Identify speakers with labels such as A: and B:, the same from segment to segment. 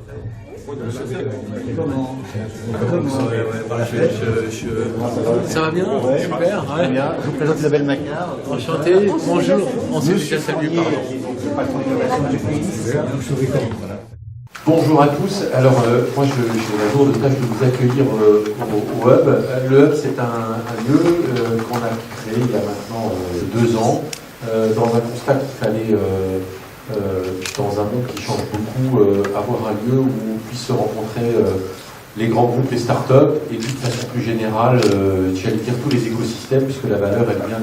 A: Ça va bien? Super, ouais.
B: Bien. Je vous présente Isabelle Magnard.
A: Enchanté, bonjour. On s'est déjà salué, pardon.
C: Bonjour à tous. Alors, moi, j'ai la lourde tâche de vous accueillir au Hub. Le Hub, c'est un lieu qu'on a créé il y a maintenant 2 ans, dans un constat qu'il fallait, dans un monde qui change beaucoup, avoir un lieu où on puisse se rencontrer les grands groupes, les startups, et puis de façon plus générale, j'allais dire tous les écosystèmes, puisque la valeur, elle vient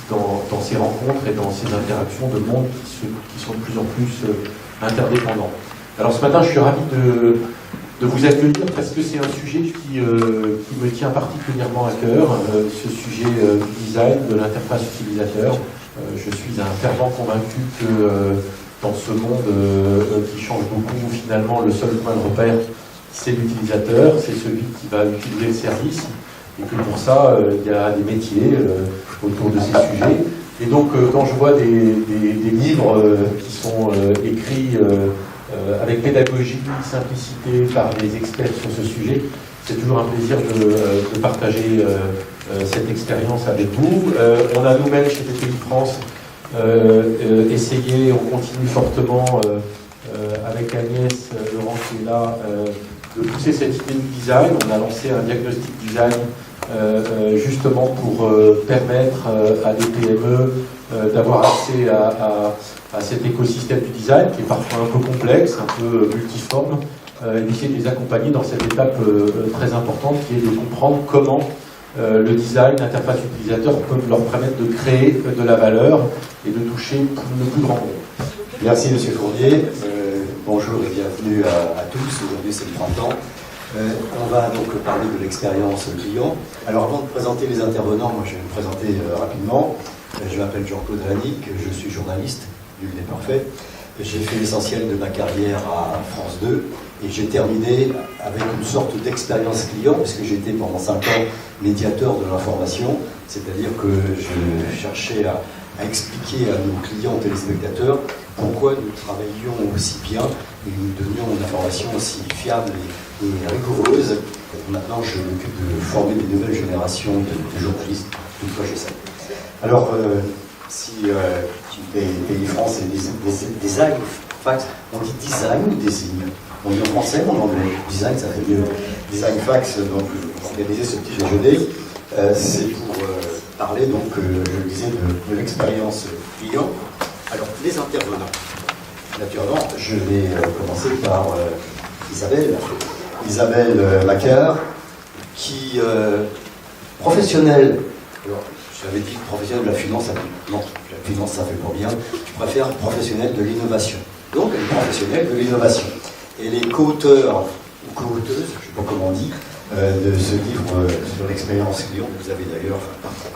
C: dans ces rencontres et dans ces interactions de mondes qui sont de plus en plus interdépendants. Alors ce matin, je suis ravi de vous accueillir parce que c'est un sujet qui me tient particulièrement à cœur, ce sujet du design, de l'interface utilisateur. Je suis un fervent convaincu que dans ce monde qui change beaucoup, finalement, le seul point de repère, c'est l'utilisateur, c'est celui qui va utiliser le service, et que pour ça, il y a des métiers autour de ces sujets. Et donc, quand je vois des livres qui sont écrits avec pédagogie, simplicité par des experts sur ce sujet, c'est toujours un plaisir de partager cette expérience avec vous. On a nous-mêmes chez TTI France essayé, on continue fortement avec Agnès Laurent qui est là, de pousser cette idée du design. On a lancé un diagnostic design justement pour permettre à des PME d'avoir accès à cet écosystème du design qui est parfois un peu complexe, un peu multiforme, et d'essayer de les accompagner dans cette étape très importante qui est de comprendre comment le design, l'interface utilisateur peuvent leur permettre de créer de la valeur et de toucher le plus grand nombre.
D: Merci Monsieur Fournier, bonjour et bienvenue à tous, aujourd'hui c'est le printemps. On va donc parler de l'expérience client. Alors avant de présenter les intervenants, moi je vais me présenter rapidement. Je m'appelle Jean-Claude Vannick, je suis journaliste, nul n'est parfait. J'ai fait l'essentiel de ma carrière à France 2 et j'ai terminé avec une sorte d'expérience client puisque j'étais pendant 5 ans médiateur de l'information, c'est-à-dire que je cherchais à expliquer à nos clients téléspectateurs pourquoi nous travaillions aussi bien et nous donnions une information aussi fiable et rigoureuse. Maintenant, je m'occupe de former des nouvelles générations de journalistes, une fois j'ai ça. Alors, si pays France et design, fax, on dit design ou design? On dit en français ou en anglais? Design, ça fait mieux. Design fax, donc organiser ce petit déjeuner, c'est pour parler, donc, je disais, de l'expérience client. Alors, les intervenants. Naturellement, je vais commencer par Isabelle Magnard, qui, professionnelle, alors, j'avais dit professionnel de la finance, non, la finance ça fait pour bien, je préfère professionnel de l'innovation. Donc elle est professionnelle de l'innovation. Elle est co-auteur, ou co-auteuse, je ne sais pas comment on dit, de ce livre sur l'expérience client. Vous avez d'ailleurs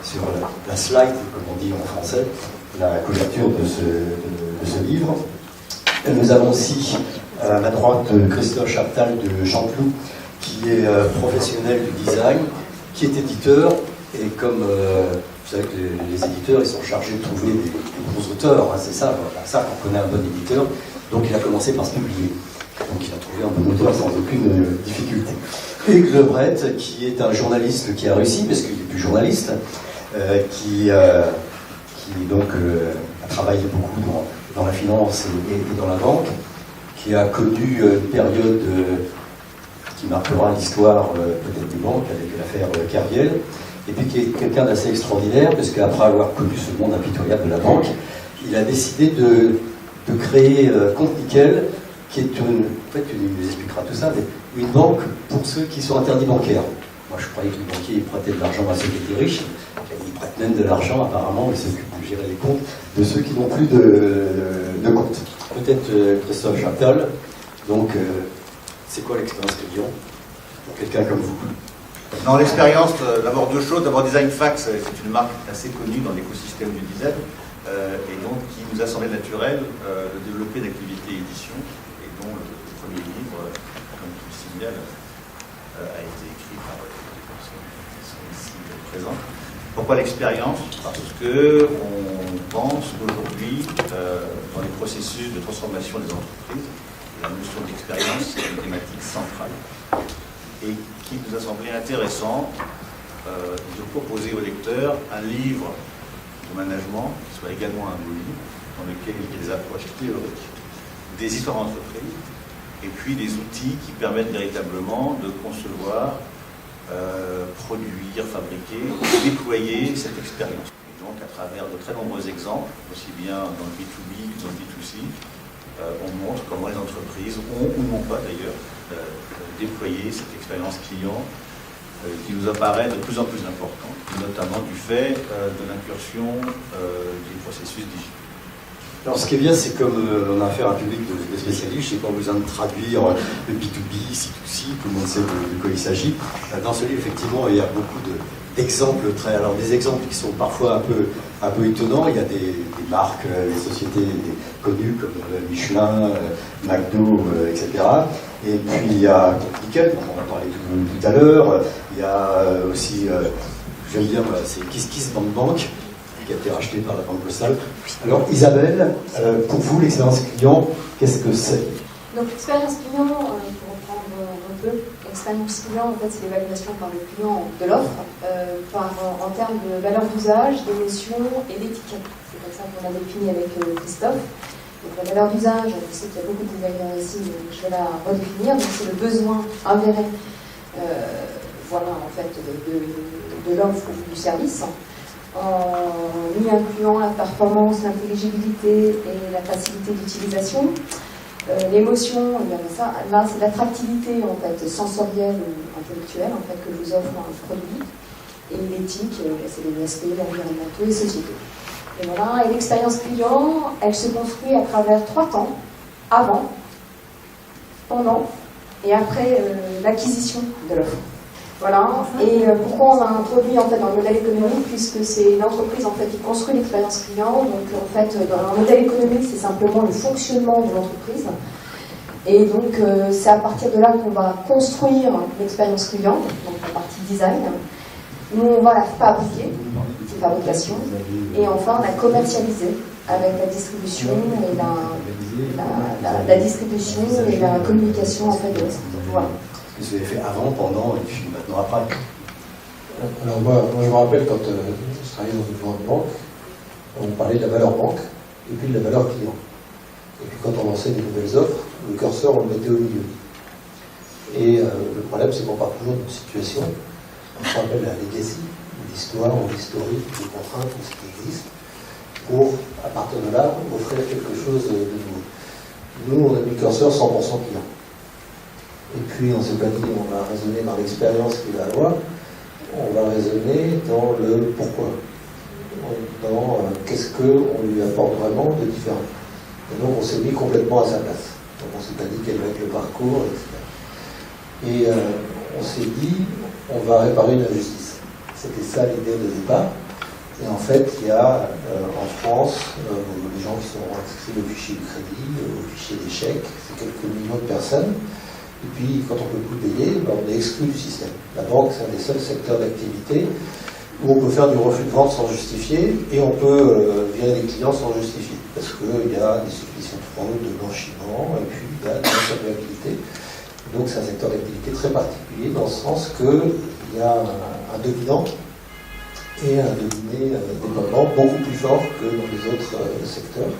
D: sur la slide, comme on dit en français, la couverture de ce livre. Et nous avons aussi à ma droite Christophe Chaptal de Chanteloup, qui est professionnel du design, qui est éditeur, et comme vous savez que les éditeurs, ils sont chargés de trouver des bons auteurs, hein, c'est ça qu'on connaît un bon éditeur. Donc il a commencé par se publier. Donc il a trouvé un bon auteur sans aucune difficulté. Et Lebret, qui est un journaliste qui a réussi, parce qu'il est plus journaliste, qui donc a travaillé beaucoup dans la finance et dans la banque, qui a connu une période qui marquera l'histoire peut-être des banques avec l'affaire Kerviel, et puis qui est quelqu'un d'assez extraordinaire, parce qu'après avoir connu ce monde impitoyable de la banque, il a décidé de créer Compte Nickel, qui est en fait, il nous expliquera tout ça, mais une banque pour ceux qui sont interdits bancaires. Moi, je croyais que les banquiers prêtaient de l'argent à ceux qui étaient riches, ils prêtent même de l'argent, apparemment, ils s'occupent de gérer les comptes de ceux qui n'ont plus de compte. Peut-être Christophe Chaptal, donc, c'est quoi l'expérience client pour quelqu'un comme vous?
B: Dans l'expérience, d'abord 2 choses. D'abord, Design Fax, c'est une marque assez connue dans l'écosystème du design, et donc qui nous a semblé naturel de développer l'activité édition, et dont le premier livre, comme tu le signales, a été écrit par des personnes qui sont ici présentes. Pourquoi l'expérience? Parce qu'on pense qu'aujourd'hui, dans les processus de transformation des entreprises, la notion d'expérience expérience est une thématique centrale et qui nous a semblé intéressant de proposer aux lecteurs un livre de management qui soit également un beau livre, dans lequel il y a des approches théoriques, des histoires d'entreprise, et puis des outils qui permettent véritablement de concevoir, produire, fabriquer, déployer cette expérience. Et donc à travers de très nombreux exemples, aussi bien dans le B2B que dans le B2C, on montre comment les entreprises ont ou n'ont pas d'ailleurs déployé cette expérience client qui nous apparaît de plus en plus importante, notamment du fait de l'incursion des processus digitaux.
D: Alors ce qui est bien, c'est comme on a affaire à un public de spécialistes, je n'ai pas besoin de traduire le B2B, C2C, tout le monde sait de quoi il s'agit. Dans ce livre, effectivement, il y a beaucoup d'exemples, alors des exemples qui sont parfois un peu étonnants. Il y a des marques, des sociétés connues comme Michelin, McDo, etc. Et puis il y a Nickel, dont on va parler tout à l'heure. Il y a aussi, j'aime bien, c'est Kiss Bank, qui a été racheté par la Banque Postale. Alors Isabelle, pour vous, l'expérience client, qu'est-ce que c'est?
E: Donc l'expérience client, pour reprendre un peu, l'expérience client, en fait, c'est l'évaluation par le client de l'offre, en termes de valeur d'usage, d'émotion et d'étiquette. C'est comme ça qu'on a défini avec Christophe. Donc la valeur d'usage, je sais qu'il y a beaucoup de designers ici, donc je vais la redéfinir. Donc c'est le besoin avéré, en fait, de l'offre ou du service, en y incluant la performance, l'intelligibilité et la facilité d'utilisation. L'émotion, là c'est l'attractivité en fait, sensorielle ou intellectuelle en fait, que vous offre un produit. Et l'éthique, c'est les aspects environnementaux et sociétaux. Et voilà, et l'expérience client, elle se construit à travers 3 temps, avant, pendant et après l'acquisition de l'offre. Voilà, et pourquoi on a introduit en fait dans le modèle économique, puisque c'est l'entreprise en fait qui construit l'expérience client. Donc en fait, dans le modèle économique, c'est simplement le fonctionnement de l'entreprise. Et donc c'est à partir de là qu'on va construire l'expérience client, donc la partie design. Nous on va la fabriquer, c'est fabrication, et enfin la commercialiser avec la distribution et la distribution et la communication en fait de l'entreprise. Voilà.
D: Vous avez fait avant, pendant et puis maintenant après.
C: Alors moi je me rappelle quand je travaillais dans une grande banque, on parlait de la valeur banque et puis de la valeur client. Et puis quand on lançait des nouvelles offres, le curseur on le mettait au milieu. Et le problème c'est qu'on part toujours d'une situation, on se rappelle la legacy, l'histoire ou l'historique, les contraintes ou ce qui existe, pour à partir de là offrir quelque chose de nouveau. Nous on a mis le curseur 100% client. Et puis on ne s'est pas dit on va raisonner dans l'expérience qu'il va avoir, on va raisonner dans le pourquoi, dans qu'est-ce qu'on lui apporte vraiment de différent. Et donc on s'est mis complètement à sa place. Donc on ne s'est pas dit quel va être le parcours, etc. Et on s'est dit on va réparer une injustice. C'était ça l'idée de départ. Et en fait il y a en France des gens qui sont inscrits au fichier de crédit, au fichier des chèques, c'est quelques millions de personnes. Et puis, quand on ne peut plus payer, on est exclu du système. La banque, c'est un des seuls secteurs d'activité où on peut faire du refus de vente sans justifier et on peut virer des clients sans justifier. Parce qu'il y a des suspicions de fraude, de blanchiment, et puis il y a de l'insolvabilité. Donc, c'est un secteur d'activité très particulier dans le sens qu'il y a un dominant et un dominé dépendant beaucoup plus fort que dans les autres secteurs,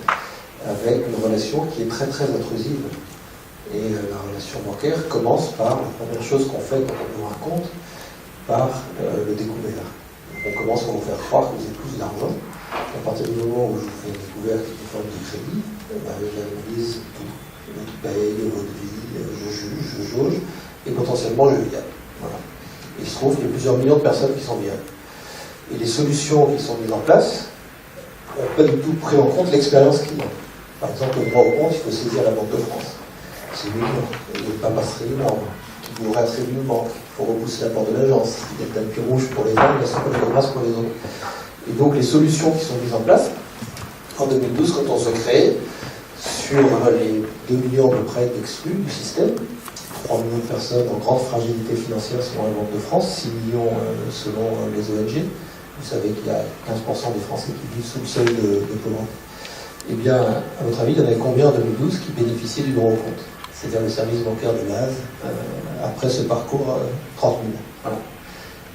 C: avec une relation qui est très très intrusive. Et la relation bancaire commence par la première chose qu'on fait quand on ouvre un compte, par le découvert. Donc on commence par vous faire croire que vous êtes tous d'argent. À partir du moment où je vous fais une découverte d'une forme de crédit, j'analyse tout. Je paye votre vie, je juge, je jauge, et potentiellement je vire. Voilà. Il se trouve qu'il y a plusieurs millions de personnes qui sont virées. Et les solutions qui sont mises en place n'ont pas du tout pris en compte l'expérience client. Par exemple, le droit au compte, il faut saisir la Banque de France. C'est mignon, il n'y a pas passerie énorme. Vous réattribuez une banque, il faut repousser la porte de l'agence. Il y a le tapis rouge pour les uns, il y a 50 de grâce pour les autres. Et donc les solutions qui sont mises en place, en 2012, quand on se crée, sur les 2 millions à peu près d'exclus du système, 3 millions de personnes en grande fragilité financière selon la Banque de France, 6 millions selon les ONG. Vous savez qu'il y a 15% des Français qui vivent sous le seuil de pauvreté. Eh bien, à votre avis, il y en avait combien en 2012 qui bénéficiaient du droit au compte?
F: c'est-à-dire le service bancaire de base, après ce parcours 30 000. Voilà.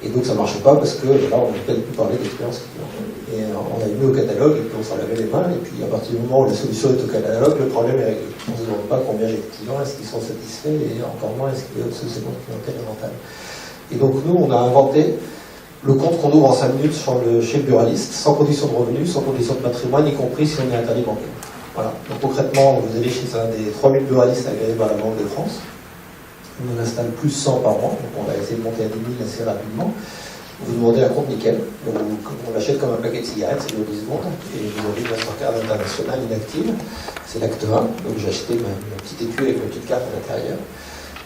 F: Et donc ça ne marchait pas parce que là, on n'a pas du tout parlé d'expérience client. Et on a mis au catalogue et puis on s'en lavait les mains. Et puis à partir du moment où la solution est au catalogue, le problème est réglé. On ne se demande pas combien j'ai de clients, est-ce qu'ils sont satisfaits et encore moins est-ce qu'il y a ce segment clientèle rentable. Et donc nous, on a inventé le compte qu'on ouvre en 5 minutes chez le buraliste, sans condition de revenus, sans condition de patrimoine, y compris si on est interdit bancaire. Voilà. Donc concrètement, vous allez chez un des 3000 buralistes agréés par la Banque de France. On en installe plus 100 par an, donc on va essayer de monter à 10 000 assez rapidement. Vous demandez un compte nickel, donc on l'achète comme un paquet de cigarettes, c'est 10 secondes, et vous avez une Mastercard internationale inactive, c'est l'acte 1, donc j'ai acheté ma petite étui avec ma petite carte à l'intérieur.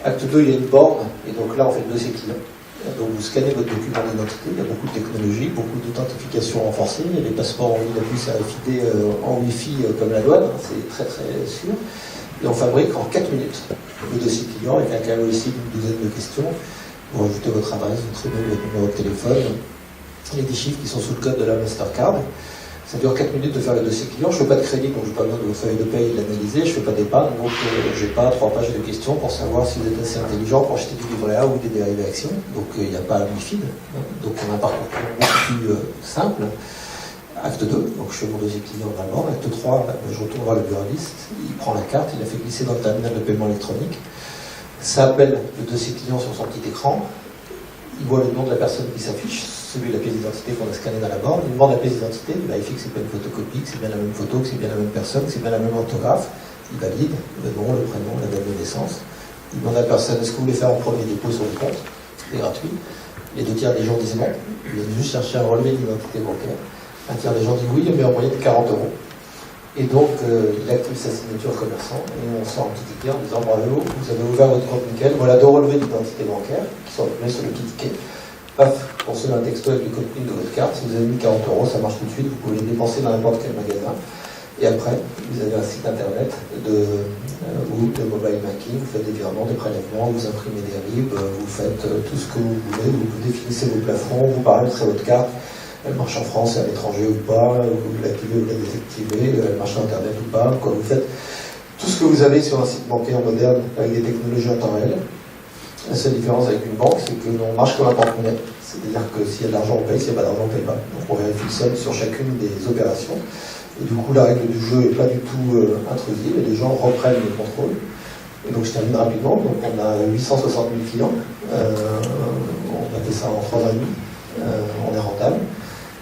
F: Acte 2, il y a une borne, et donc là on fait le dossier client. Donc vous scannez votre document d'identité, il y a beaucoup de technologie, beaucoup d'authentification renforcée, il y a les passeports en ligne, la puce RFID en Wi-Fi comme la douane, c'est très très sûr. Et on fabrique en 4 minutes le dossier client avec un KYC d'une douzaine de questions. Vous rajoutez votre adresse, votre email, votre numéro de téléphone, les 10 chiffres qui sont sous le code de la Mastercard. Ça dure 4 minutes de faire le dossier client. Je ne fais pas de crédit, donc je n'ai pas besoin de vos feuilles de paye et de l'analyser. Je ne fais pas d'épargne, donc je n'ai pas 3 pages de questions pour savoir si vous êtes assez intelligent pour acheter du livret A ou des dérivés actions. Donc il n'y a pas MiFID. Donc on a un parcours beaucoup plus simple. Acte 2, donc je fais mon dossier client normalement. Acte 3, je retourne voir le buraliste, il prend la carte, il la fait glisser dans le terminal de paiement électronique. Ça appelle le dossier client sur son petit écran. Il voit le nom de la personne qui s'affiche, celui de la pièce d'identité qu'on a scanné dans la borne. Il demande la pièce d'identité, il vérifie que c'est pas une photocopie, que c'est bien la même photo, que c'est bien la même personne, que c'est bien la même orthographe. Il valide le nom, le prénom, la date de naissance. Il demande à la personne, est-ce que vous voulez faire un premier dépôt sur le compte? C'est gratuit. Les 2 tiers des gens disent non, ils viennent juste chercher un relevé d'identité bancaire. Un tiers des gens disent oui, mais en moyenne 40 €. Et donc, il active sa signature commerçant et on sort un petit ticket en disant bravo, vous avez ouvert votre compte nickel, voilà 2 relevés d'identité bancaire qui sont mis sur le petit ticket. Paf, concevez un texto avec le code PIN de votre carte. Si vous avez mis 40 €, ça marche tout de suite, vous pouvez les dépenser dans n'importe quel magasin. Et après, vous avez un site internet ou de mobile banking, vous faites des virements, des prélèvements, vous imprimez des RIB, vous faites tout ce que vous voulez, vous définissez vos plafonds, vous paramétrez votre carte. Elle marche en France et à l'étranger ou pas, vous l'activez ou la désactivez, elle marche sur Internet ou pas, quoi. Vous faites tout ce que vous avez sur un site bancaire moderne avec des technologies en temps réel. La seule différence avec une banque, c'est que l'on marche comme un porte-monnaie. C'est-à-dire que s'il y a de l'argent, on paye, s'il n'y a pas d'argent, on ne paye pas. Donc on vérifie le solde sur chacune des opérations. Et du coup, la règle du jeu n'est pas du tout intrusive et les gens reprennent le contrôle. Et donc je termine rapidement. Donc on a 860 000 clients. On a fait ça en 3 ans et demi. On est rentable.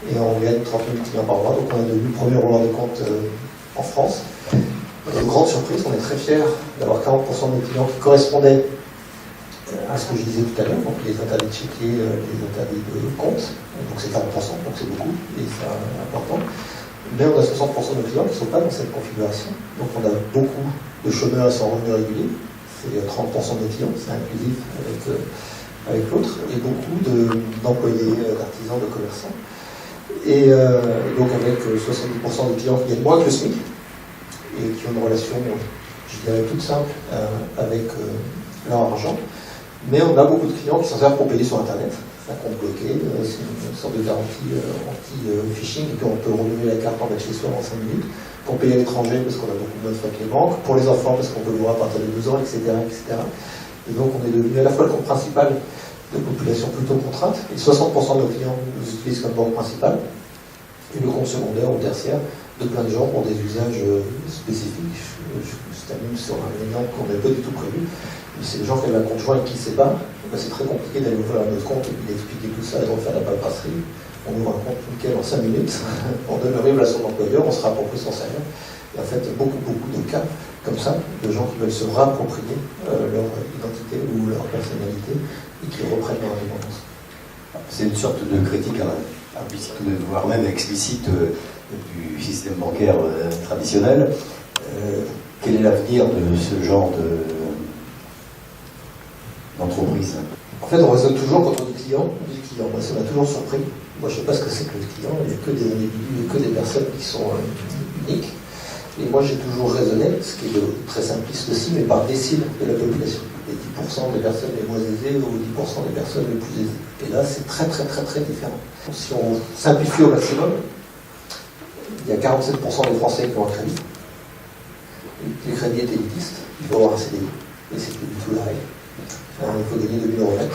F: Et on gagne 30 000 clients par mois, donc on est devenu le premier rouleur de compte en France. Grande surprise, on est très fiers d'avoir 40% de nos clients qui correspondaient à ce que je disais tout à l'heure, donc les interdits de chéquier, les interdits de compte, donc c'est 40%, donc c'est beaucoup, et c'est important. Mais on a 60% de nos clients qui ne sont pas dans cette configuration, donc on a beaucoup de chômeurs sans revenus réguliers, c'est 30% de nos clients, c'est inclusif avec l'autre, et beaucoup d'employés, d'artisans, de commerçants. Et donc avec 70% des clients qui gagnent moins que le SMIC et qui ont une relation, je dirais, toute simple avec leur argent. Mais on a beaucoup de clients qui s'en servent pour payer sur Internet. C'est un compte bloqué, c'est une sorte de garantie anti-phishing, et puis on peut renouveler la carte en bas de chez soi en 5 minutes. Pour payer à l'étranger, parce qu'on a beaucoup moins de frais que les banques. Pour les enfants, parce qu'on peut le voir à partir de 2 ans, etc., etc. Et donc on est devenu à la fois le compte principal de population plutôt contrainte, et 60% de nos clients nous utilisent comme banque principale, et le compte secondaire ou tertiaire de plein de gens pour des usages spécifiques. Je termine sur un exemple qu'on n'avait pas du tout prévu. C'est les gens qui avaient un compte joint et qui se séparent. C'est très compliqué d'aller ouvrir un autre compte et d'expliquer tout ça et de refaire la paperasserie. On ouvre un compte nickel en 5 minutes, on donne le RIB à son employeur, on se réapproprie son salaire. Et en fait, beaucoup de cas comme ça, de gens qui veulent se réapproprier leur identité ou leur personnalité et qui reprennent leur indépendance.
D: C'est une sorte de critique implicite, voire même explicite du système bancaire traditionnel. Quel est l'avenir de ce genre d'entreprise?
F: En fait, on raisonne toujours quand on dit client, on dit client. Moi, ça m'a toujours surpris. Moi, je ne sais pas ce que c'est que le client. Il n'y a que des individus, il n'y a que des personnes qui sont uniques. Et moi, j'ai toujours raisonné, ce qui est très simpliste aussi, mais par décile de la population. Les 10% des personnes les moins aisées ou 10% des personnes les plus aisées. Et là, c'est très différent. Si on simplifie au maximum, il y a 47% des Français qui ont un crédit. Les crédits est élitiste, il faut avoir un CDI. pareil. Il faut gagner 2000 € net,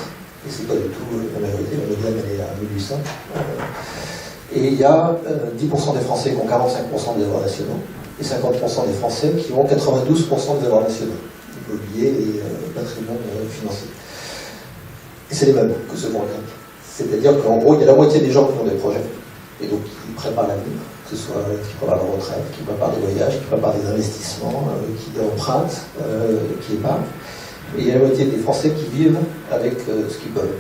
F: et c'est pas du tout la majorité, la médiane elle est à 1800. Et il y a 10% des Français qui ont 45% des avoirs nationaux, et 50% des Français qui ont 92% des avoirs nationaux, immobilier et patrimoine financier. Et c'est les mêmes que ceux qu'on regarde. C'est-à-dire qu'en gros, il y a la moitié des gens qui ont des projets, et donc qui préparent l'avenir, que ce soit qui préparent leur retraite, qui préparent des voyages, qui préparent des investissements, qui empruntent, qui épargnent. Et il y a la moitié des Français qui vivent avec ce qu'ils peuvent.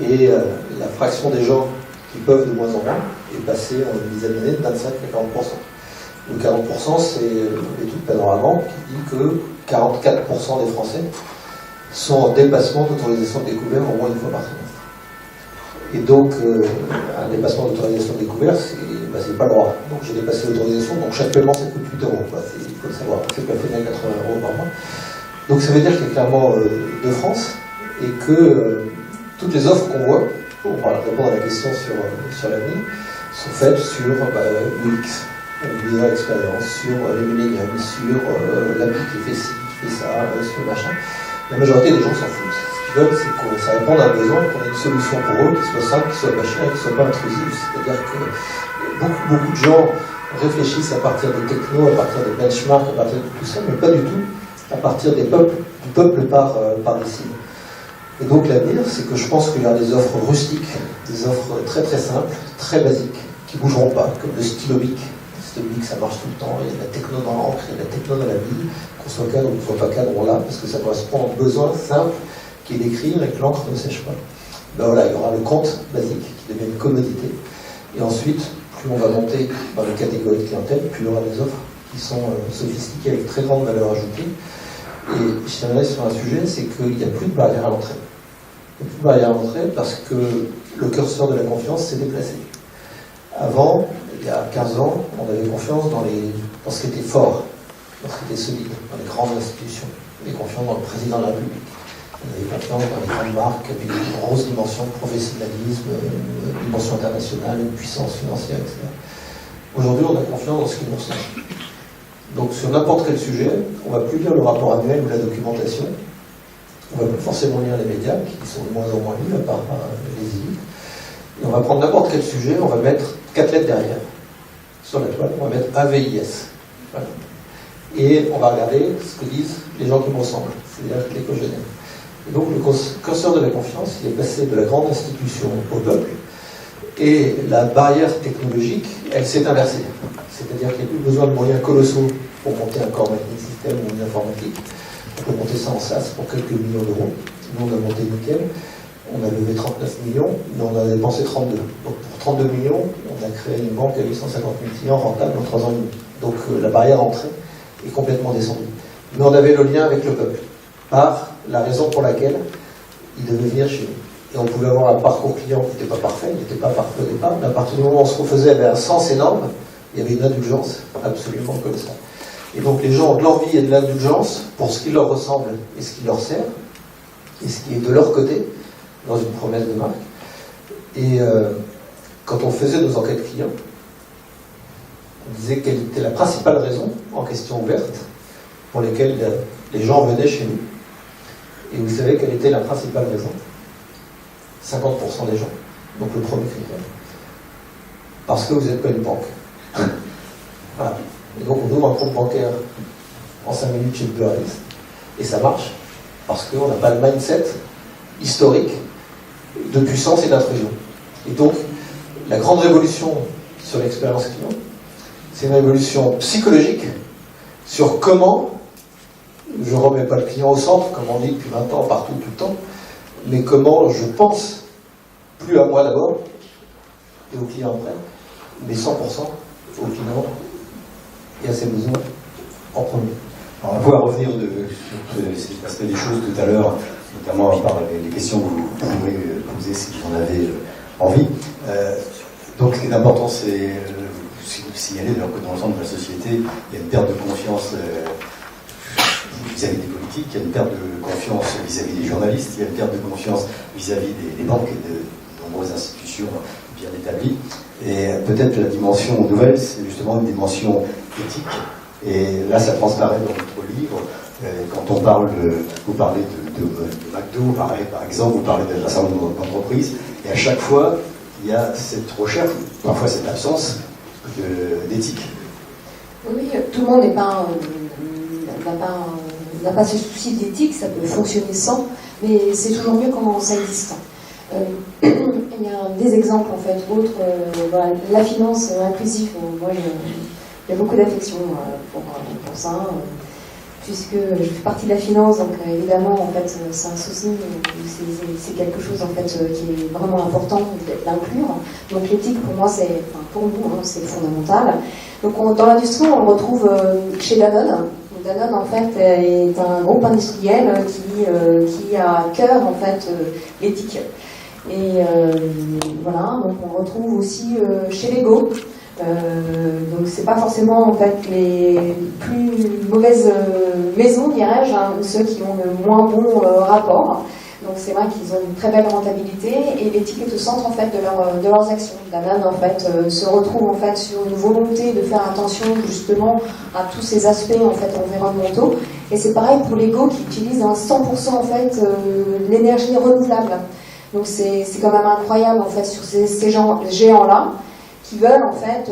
F: Et la fraction des gens qui peuvent de moins en moins est passée en une dizaine d'années de 25 à 40%. Le 40%, c'est l'étude Panorama qui dit que 44% des Français sont en dépassement d'autorisation de découvert au moins une fois par trimestre. Et donc, un dépassement d'autorisation de découvert, c'est pas le droit. Donc j'ai dépassé l'autorisation, donc chaque paiement ça coûte 8 €. Il faut le savoir, c'est plafonné à 80 € par mois. Donc ça veut dire qu'il y a clairement de France et que toutes les offres qu'on voit, pour répondre à la question sur l'avenir, sont faites sur l'UX, l'user expérience, sur les milléniums, sur l'appli qui fait ci, qui fait ça, sur machin. La majorité des gens s'en foutent. Ce qu'ils veulent, c'est que ça réponde à un besoin, qu'on ait une solution pour eux, qui soit simple, qui soit pas chère et qui soit pas intrusive. C'est-à-dire que beaucoup de gens réfléchissent à partir des technos, à partir des benchmarks, à partir de tout ça, mais pas du tout à partir du peuple par des cibles. Et donc l'avenir, c'est que je pense qu'il y a des offres rustiques, des offres très très simples, très basiques, qui ne bougeront pas, comme le stylo bic. Le stylo bic, ça marche tout le temps, il y a de la techno dans l'encre, il y a de la techno dans la bille, qu'on soit cadre ou qu'on ne soit pas cadre, on l'a, parce que ça correspond à un besoin simple qui est d'écrire et que l'encre ne sèche pas. Ben voilà, il y aura le compte basique qui devient une commodité. Et ensuite, plus on va monter dans les catégories de clientèle, plus il y aura des offres qui sont sophistiquées avec très grande valeur ajoutée. Et je terminerai sur un sujet, c'est qu'il n'y a plus de barrière à l'entrée. Il n'y a plus de barrière à l'entrée parce que le curseur de la confiance s'est déplacé. Avant, il y a 15 ans, on avait confiance dans ce qui était fort, dans ce qui était solide, dans les grandes institutions. On avait confiance dans le président de la République. On avait confiance dans les grandes marques avec une grosse dimension de professionnalisme, une dimension internationale, une puissance financière, etc. Aujourd'hui, on a confiance dans ce qui nous ressemble. Donc sur n'importe quel sujet, on ne va plus lire le rapport annuel ou la documentation, on ne va plus forcément lire les médias, qui sont de moins en moins lus, à part les élites. Et on va prendre n'importe quel sujet, on va mettre 4 lettres derrière. Sur la toile, on va mettre AVIS. Voilà. Et on va regarder ce que disent les gens qui me ressemblent, c'est-à-dire l'écogénèse. Et donc le curseur de la confiance, il est passé de la grande institution au peuple, et la barrière technologique, elle s'est inversée. C'est-à-dire qu'il n'y a plus besoin de moyens colossaux pour monter un core banking system ou une informatique. On peut monter ça en SaaS pour quelques millions d'euros. Nous, on a monté nickel. On a levé 39 millions, mais on a dépensé 32. Donc pour 32 millions, on a créé une banque à 850 000 clients rentables en 3 ans et demi. Donc la barrière d'entrée est complètement descendue. Mais on avait le lien avec le peuple, par la raison pour laquelle il devait venir chez nous. Et on pouvait avoir un parcours client qui n'était pas parfait, il n'était pas parfait au départ, mais à partir du moment où on se refaisait, il y avait un sens énorme, il y avait une indulgence absolument colossale. Et donc les gens ont de l'envie et de l'indulgence pour ce qui leur ressemble et ce qui leur sert, et ce qui est de leur côté, dans une promesse de marque. Et quand on faisait nos enquêtes clients, on disait quelle était la principale raison, en question ouverte, pour lesquelles les gens venaient chez nous. Et vous savez quelle était la principale raison ? 50% des gens. Donc le premier critère. Parce que vous n'êtes pas une banque. Voilà. Et donc on ouvre un compte bancaire en 5 minutes chez le pluraliste. Et ça marche. Parce qu'on n'a pas le mindset historique de puissance et d'intrusion. Et donc, la grande révolution sur l'expérience client, c'est une révolution psychologique sur comment, je ne remets pas le client au centre, comme on dit depuis 20 ans, partout, tout le temps, mais comment je pense, plus à moi d'abord, et au client après, mais 100% au client et à ses besoins en premier.
D: Alors, on va pouvoir revenir sur cet aspect des choses tout à l'heure, notamment par les questions que vous pouvez poser si vous en avez envie. Donc, ce qui est important, c'est signaler d'ailleurs que dans l'ensemble de la société, il y a une perte de confiance vis-à-vis des politiques, il y a une perte de confiance vis-à-vis des journalistes, il y a une perte de confiance vis-à-vis des banques et de nombreuses institutions bien établies. Et peut-être la dimension nouvelle, c'est justement une dimension éthique. Et là, ça transparaît dans votre livre. Quand on parle vous parlez de McDo, par exemple, vous parlez d'un certain nombre d'entreprises, et à chaque fois, il y a cette recherche, parfois cette absence d'éthique.
E: Oui, tout le monde n'a pas ce souci d'éthique, ça peut fonctionner sans, mais c'est toujours mieux quand ça existe. Il y a des exemples en fait, autres, voilà, la finance inclusive, moi il y a beaucoup d'affection pour ça, puisque je fais partie de la finance, donc évidemment en fait c'est un souci, c'est quelque chose en fait qui est vraiment important d'inclure. Donc l'éthique pour moi pour nous c'est fondamental. Donc dans l'industrie on le retrouve chez Danone. Danone en fait est un groupe industriel qui a à cœur en fait l'éthique. Et voilà, donc on retrouve aussi chez Lego. Donc c'est pas forcément en fait les plus mauvaises maisons, dirais-je, hein, ceux qui ont le moins bon rapport. Donc c'est vrai qu'ils ont une très belle rentabilité et l'éthique est au centre en fait de leurs actions. Danone en fait se retrouve en fait sur une volonté de faire attention justement à tous ces aspects en fait environnementaux. Et c'est pareil pour Lego qui utilise 100% en fait l'énergie renouvelable. Donc c'est quand même incroyable en fait sur ces géants-là qui veulent en fait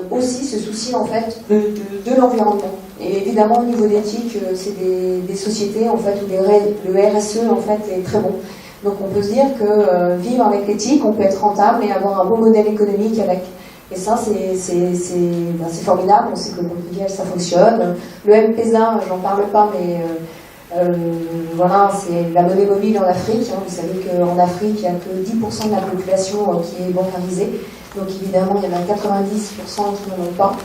E: aussi se soucier en fait de l'environnement. Et évidemment au niveau d'éthique, c'est des sociétés en fait où le RSE en fait est très bon. Donc on peut se dire que vivre avec l'éthique, on peut être rentable et avoir un bon modèle économique avec. Et ça c'est formidable. On sait que le Portugal ça fonctionne. Le M-Pesa, j'en parle pas, mais voilà, c'est la monnaie mobile en Afrique. Vous savez qu'en Afrique, il n'y a que 10% de la population qui est bancarisée. Donc évidemment, il y en a 90% qui n'en ont pas.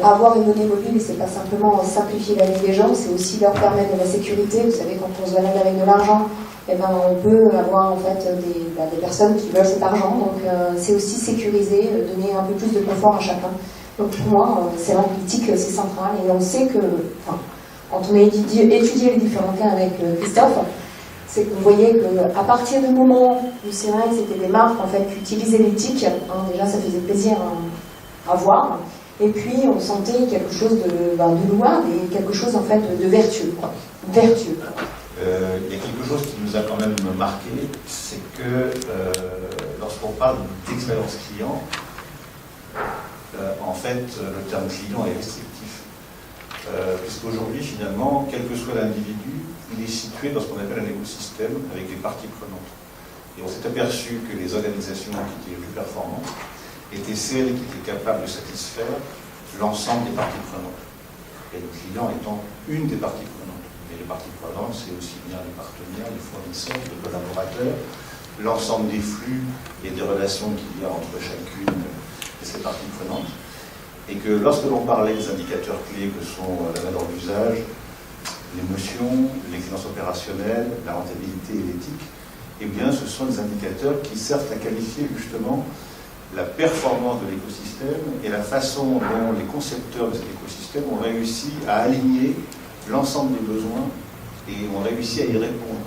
E: Avoir une monnaie mobile, c'est pas simplement simplifier la vie des gens, c'est aussi leur permettre de la sécurité. Vous savez, quand on se balade avec de l'argent, eh ben, on peut avoir en fait des personnes qui veulent cet argent. Donc c'est aussi sécuriser, donner un peu plus de confort à chacun. Donc pour moi, c'est vrai que l'éthique, c'est central. Et on sait que, quand on a étudié les différents cas avec Christophe, c'est qu'on voyait qu'à partir du moment où c'est vrai que c'était des marques en fait, qui utilisaient l'éthique, déjà ça faisait plaisir à voir, et puis on sentait quelque chose de louable et quelque chose en fait de vertueux. Vertueux.
B: Il y a quelque chose qui nous a quand même marqué, c'est que lorsqu'on parle d'expérience client, en fait le terme client est restrictif. Puisqu'aujourd'hui, finalement, quel que soit l'individu, il est situé dans ce qu'on appelle un écosystème avec des parties prenantes. Et on s'est aperçu que les organisations qui étaient les plus performantes étaient celles qui étaient capables de satisfaire l'ensemble des parties prenantes. Et le client étant une des parties prenantes. Et les parties prenantes, c'est aussi bien les partenaires, les fournisseurs, les collaborateurs, l'ensemble des flux et des relations qu'il y a entre chacune de ces parties prenantes. Et que lorsque l'on parlait des indicateurs clés que sont la valeur d'usage, l'émotion, l'excellence opérationnelle, la rentabilité et l'éthique, eh bien ce sont des indicateurs qui servent à qualifier justement la performance de l'écosystème et la façon dont les concepteurs de cet écosystème ont réussi à aligner l'ensemble des besoins et ont réussi à y répondre.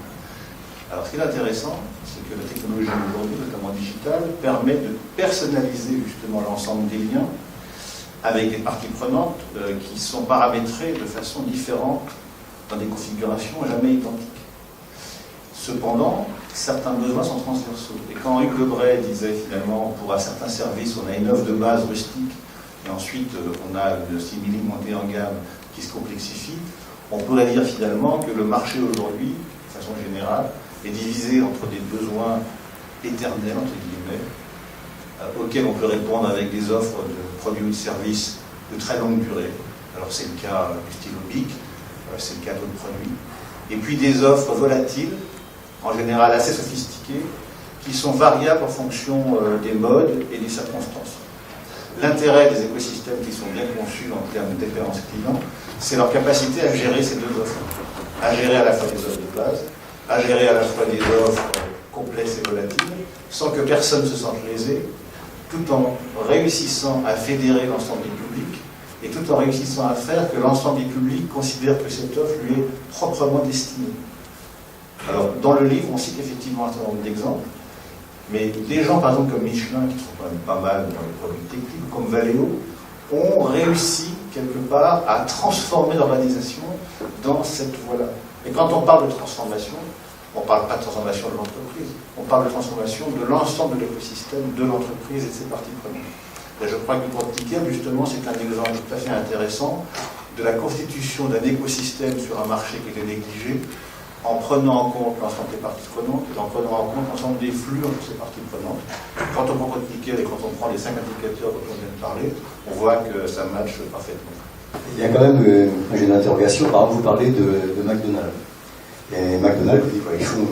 B: Alors ce qui est intéressant, c'est que la technologie aujourd'hui, notamment digitale, permet de personnaliser justement l'ensemble des liens avec des parties prenantes qui sont paramétrées de façon différente dans des configurations jamais identiques. Cependant, certains besoins sont transversaux. Et quand Hugues Lebray disait finalement, pour un certain service, on a une offre de base rustique, et ensuite on a une simili montée en gamme qui se complexifie, on pourrait dire finalement que le marché aujourd'hui, de façon générale, est divisé entre des besoins éternels, entre guillemets, auxquels on peut répondre avec des offres de produits ou de services de très longue durée. Alors c'est le cas du stylo Bic, c'est le cas d'autres produits. Et puis des offres volatiles, en général assez sophistiquées, qui sont variables en fonction des modes et des circonstances. L'intérêt des écosystèmes qui sont bien conçus en termes d'expérience client, c'est leur capacité à gérer ces deux offres. À gérer à la fois des offres de base, à gérer à la fois des offres complexes et volatiles, sans que personne se sente lésé, tout en réussissant à fédérer l'ensemble du public et tout en réussissant à faire que l'ensemble du public considère que cette offre lui est proprement destinée. Alors, dans le livre, on cite effectivement un certain nombre d'exemples, mais des gens, par exemple, comme Michelin, qui sont quand même pas mal dans les produits techniques, comme Valeo, ont réussi quelque part à transformer l'organisation dans cette voie-là. Et quand on parle de transformation, on ne parle pas de transformation de l'entreprise, on parle de transformation de l'ensemble de l'écosystème de l'entreprise et de ses parties prenantes. Et je crois que pour Nickel, justement, c'est un exemple tout à fait intéressant de la constitution d'un écosystème sur un marché qui était négligé, en prenant en compte l'ensemble des parties prenantes et en prenant en compte l'ensemble des flux entre ces parties prenantes. Quand on prend Nickel et quand on prend les 5 indicateurs dont on vient de parler, on voit que ça matche parfaitement.
D: Il y a quand même, j'ai une interrogation, par exemple, vous parlez de McDonald's. Et McDonald's, ils font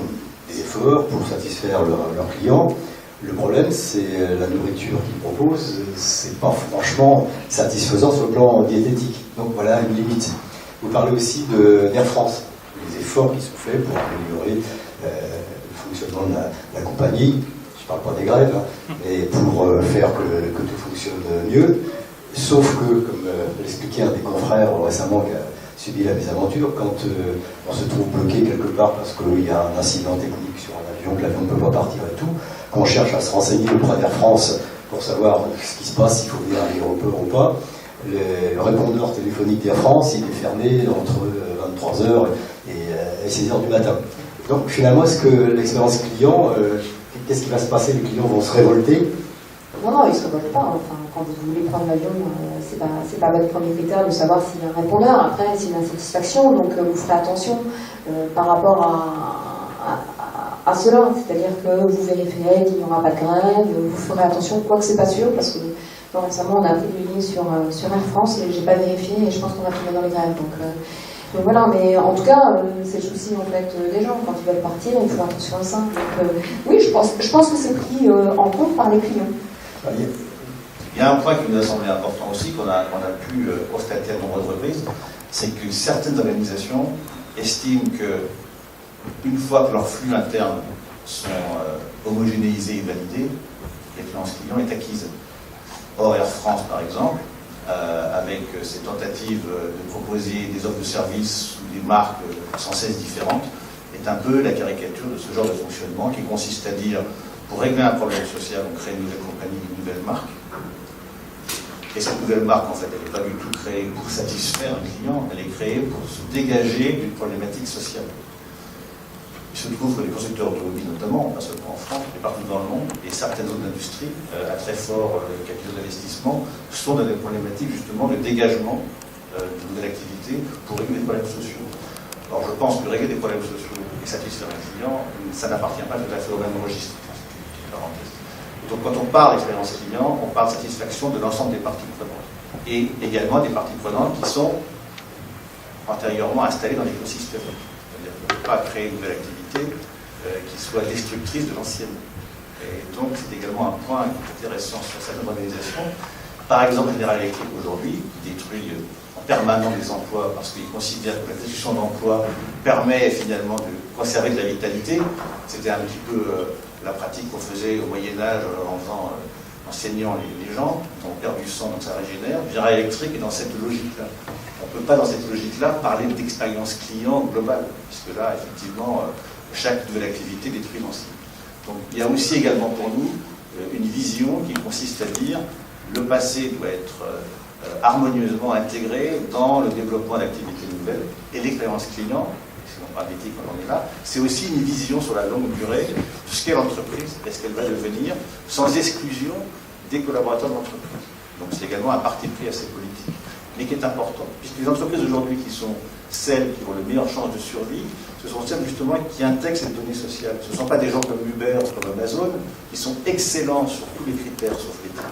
D: des efforts pour satisfaire leurs clients. Le problème, c'est la nourriture qu'ils proposent, c'est pas franchement satisfaisant sur le plan diététique. Donc voilà une limite. Vous parlez aussi d'Air France, les efforts qui sont faits pour améliorer le fonctionnement de la compagnie. Je ne parle pas des grèves, hein, mais pour faire que tout fonctionne mieux. Sauf que, comme l'expliquait un des confrères récemment qui a subi la mésaventure, quand on se trouve bloqué quelque part parce qu'il y a un incident technique sur un avion, que l'avion ne peut pas partir et tout, qu'on cherche à se renseigner auprès d'Air France pour savoir ce qui se passe, s'il faut venir à l'aéroport ou pas, le répondeur téléphonique d'Air France, il est fermé entre 23h et 6h du matin. Donc finalement, est-ce que l'expérience client, qu'est-ce qui va se passer? Les clients vont se révolter?
E: Non, ils ne se révoltent pas. Enfin, quand vous voulez prendre l'avion, c'est pas votre premier critère de savoir s'il y a un répondeur. Après, c'est une insatisfaction, donc vous ferez attention par rapport à cela. C'est-à-dire que vous vérifierez qu'il n'y aura pas de grève, vous ferez attention, quoique c'est pas sûr, parce que récemment on a pris une ligne sur Air France et j'ai pas vérifié et je pense qu'on va tomber dans les grèves. Donc voilà, mais en tout cas, c'est le souci en fait des gens. Quand ils veulent partir, ils font attention à ça. Donc oui, je pense que c'est pris en compte par les clients.
B: Il y a un point qui nous a semblé important aussi, qu'on a pu constater à de nombreuses reprises, c'est que certaines organisations estiment que une fois que leurs flux internes sont homogénéisés et validés, l'expérience client est acquise. Or, Air France, par exemple, avec ses tentatives de proposer des offres de services sous des marques sans cesse différentes, est un peu la caricature de ce genre de fonctionnement qui consiste à dire, pour régler un problème social, on crée une nouvelle compagnie, une nouvelle marque. Et cette nouvelle marque, en fait, elle n'est pas du tout créée pour satisfaire un client, elle est créée pour se dégager d'une problématique sociale. Il se trouve que les constructeurs automobiles, notamment, pas seulement en France, mais partout dans le monde, et certaines autres industries à très fort capital d'investissement, sont dans des problématiques justement de dégagement de nouvelles activités pour régler des problèmes sociaux. Alors je pense que régler des problèmes sociaux et satisfaire un client, ça n'appartient pas tout à fait au même registre. Donc quand on parle d'expérience client, on parle de satisfaction de l'ensemble des parties prenantes. Et également des parties prenantes qui sont antérieurement installées dans l'écosystème. C'est-à-dire qu'on ne peut pas créer une nouvelle activité qui soit destructrice de l'ancienne. Et donc c'est également un point intéressant sur cette organisation. Par exemple, General Electric aujourd'hui détruit en permanence des emplois parce qu'il considère que la destruction d'emplois permet finalement de conserver de la vitalité. C'était un petit peu la pratique qu'on faisait au Moyen-Âge en enseignant les gens, on perd du sang, donc ça régénère. General Electric est dans cette logique-là. On ne peut pas, dans cette logique-là, parler d'expérience client globale, puisque là, effectivement, chaque nouvelle activité détruit l'ancienne. Donc il y a aussi également pour nous une vision qui consiste à dire le passé doit être harmonieusement intégré dans le développement d'activités nouvelles et l'expérience client. On parle d'éthique quand on est là, c'est aussi une vision sur la longue durée de ce qu'est l'entreprise, est-ce qu'elle va devenir, sans exclusion des collaborateurs de l'entreprise. Donc c'est également un parti pris assez politique, mais qui est important, puisque les entreprises aujourd'hui qui sont celles qui ont le meilleure chance de survie, ce sont celles justement qui intègrent cette donnée sociale. Ce ne sont pas des gens comme Uber ou comme Amazon, qui sont excellents sur tous les critères sauf l'éthique,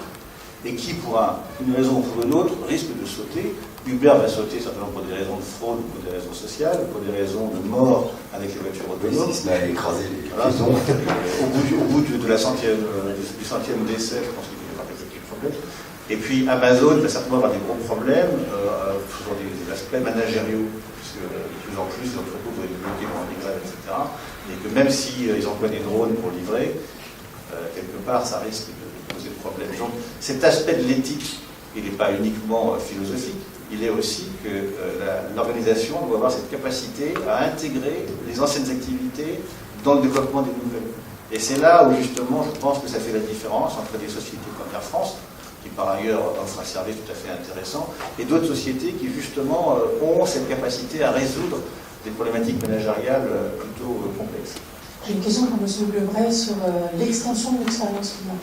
B: et qui, pour une raison ou pour une autre, risquent de sauter. Uber va sauter certainement pour des raisons de fraude, pour des raisons sociales, pour des raisons de mort avec les voitures autonomes.
D: Si ce n'est écraser les
B: piétons. Au bout du centième décès, je pense qu'il va y avoir quelques problèmes. Et puis Amazon va certainement avoir des gros problèmes sur des aspects managériaux, puisque de plus en plus les entrepôts doivent être bloqués pendant des grèves, etc. Et que même s'ils emploient des drones pour livrer, quelque part ça risque de poser des problèmes. Donc cet aspect de l'éthique, il n'est pas uniquement philosophique. Il est aussi que l'organisation doit avoir cette capacité à intégrer les anciennes activités dans le développement des nouvelles. Et c'est là où justement je pense que ça fait la différence entre des sociétés comme Air France, qui par ailleurs offre un service tout à fait intéressant, et d'autres sociétés qui justement ont cette capacité à résoudre des problématiques managériales plutôt complexes.
G: J'ai une question pour M. Lebray sur l'extension de l'expérience client.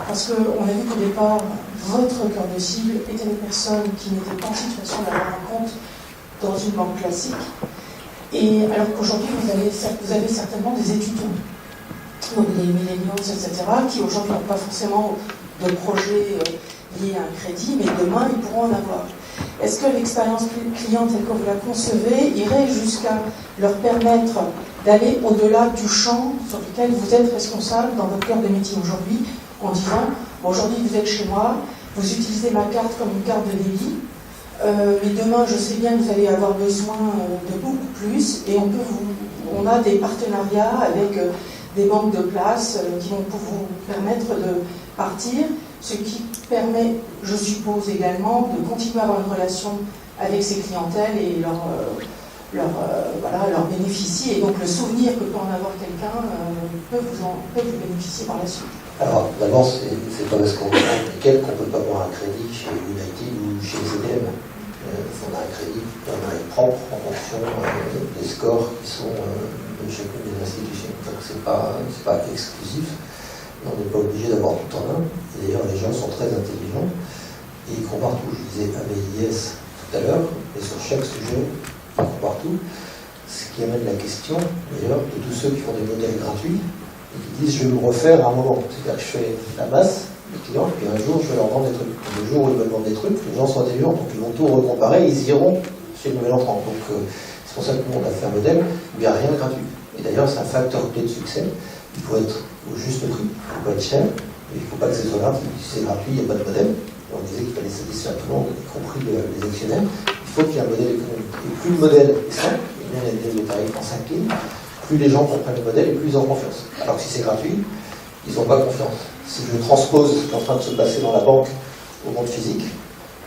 G: Parce qu'on a vu qu'au départ, votre cœur de cible était des personnes qui n'étaient pas en situation d'avoir un compte dans une banque classique. Et alors qu'aujourd'hui, vous avez certainement des étudiants, donc des millennials, etc., qui aujourd'hui n'ont pas forcément de projet lié à un crédit, mais demain, ils pourront en avoir. Est-ce que l'expérience client telle que vous la concevez irait jusqu'à leur permettre d'aller au-delà du champ sur lequel vous êtes responsable dans votre cœur de métier aujourd'hui, en disant, bon, aujourd'hui vous êtes chez moi, vous utilisez ma carte comme une carte de débit, mais demain je sais bien que vous allez avoir besoin de beaucoup plus, et on a des partenariats avec des banques de place qui vont vous permettre de partir, ce qui permet, je suppose également, de continuer à avoir une relation avec ces clientèles et leur bénéficier. Et donc le souvenir que peut en avoir quelqu'un peut vous bénéficier par la suite.
F: Alors d'abord, c'est pas parce qu'on est qu'on ne peut pas avoir un crédit chez United ou chez CDM. On a un crédit propre en fonction des scores qui sont de chacune des institutions. Donc c'est pas exclusif. On n'est pas obligé d'avoir tout en un. Et d'ailleurs, les gens sont très intelligents et ils comparent tout. Je disais ABIS tout à l'heure, et sur chaque sujet, ils comparent tout. Ce qui amène la question, d'ailleurs, de tous ceux qui font des modèles gratuits et qui disent je vais me refaire à un moment. C'est-à-dire que je fais la masse des clients, puis un jour je vais leur vendre des trucs. Le jour où ils veulent vendre des trucs, les gens sont intelligents, donc ils vont tout recomparer et ils iront chez le nouvel entrant. Donc c'est pour ça que nous on a fait un modèle où il n'y a rien de gratuit. Et d'ailleurs, c'est un facteur clé de succès. Il faut être au juste prix, il ne faut pas être cher, mais il ne faut pas que ce soit gratuit. Si c'est gratuit, il n'y a pas de modèle. On disait qu'il fallait satisfaire tout le monde, y compris les actionnaires. Il faut qu'il y ait un modèle économique. Et plus le modèle est simple, et bien il y a des tarifs en 5 lignes, plus les gens comprennent le modèle et plus ils ont confiance. Alors que si c'est gratuit, ils n'ont pas confiance. Si je transpose ce qui est en train de se passer dans la banque au monde physique,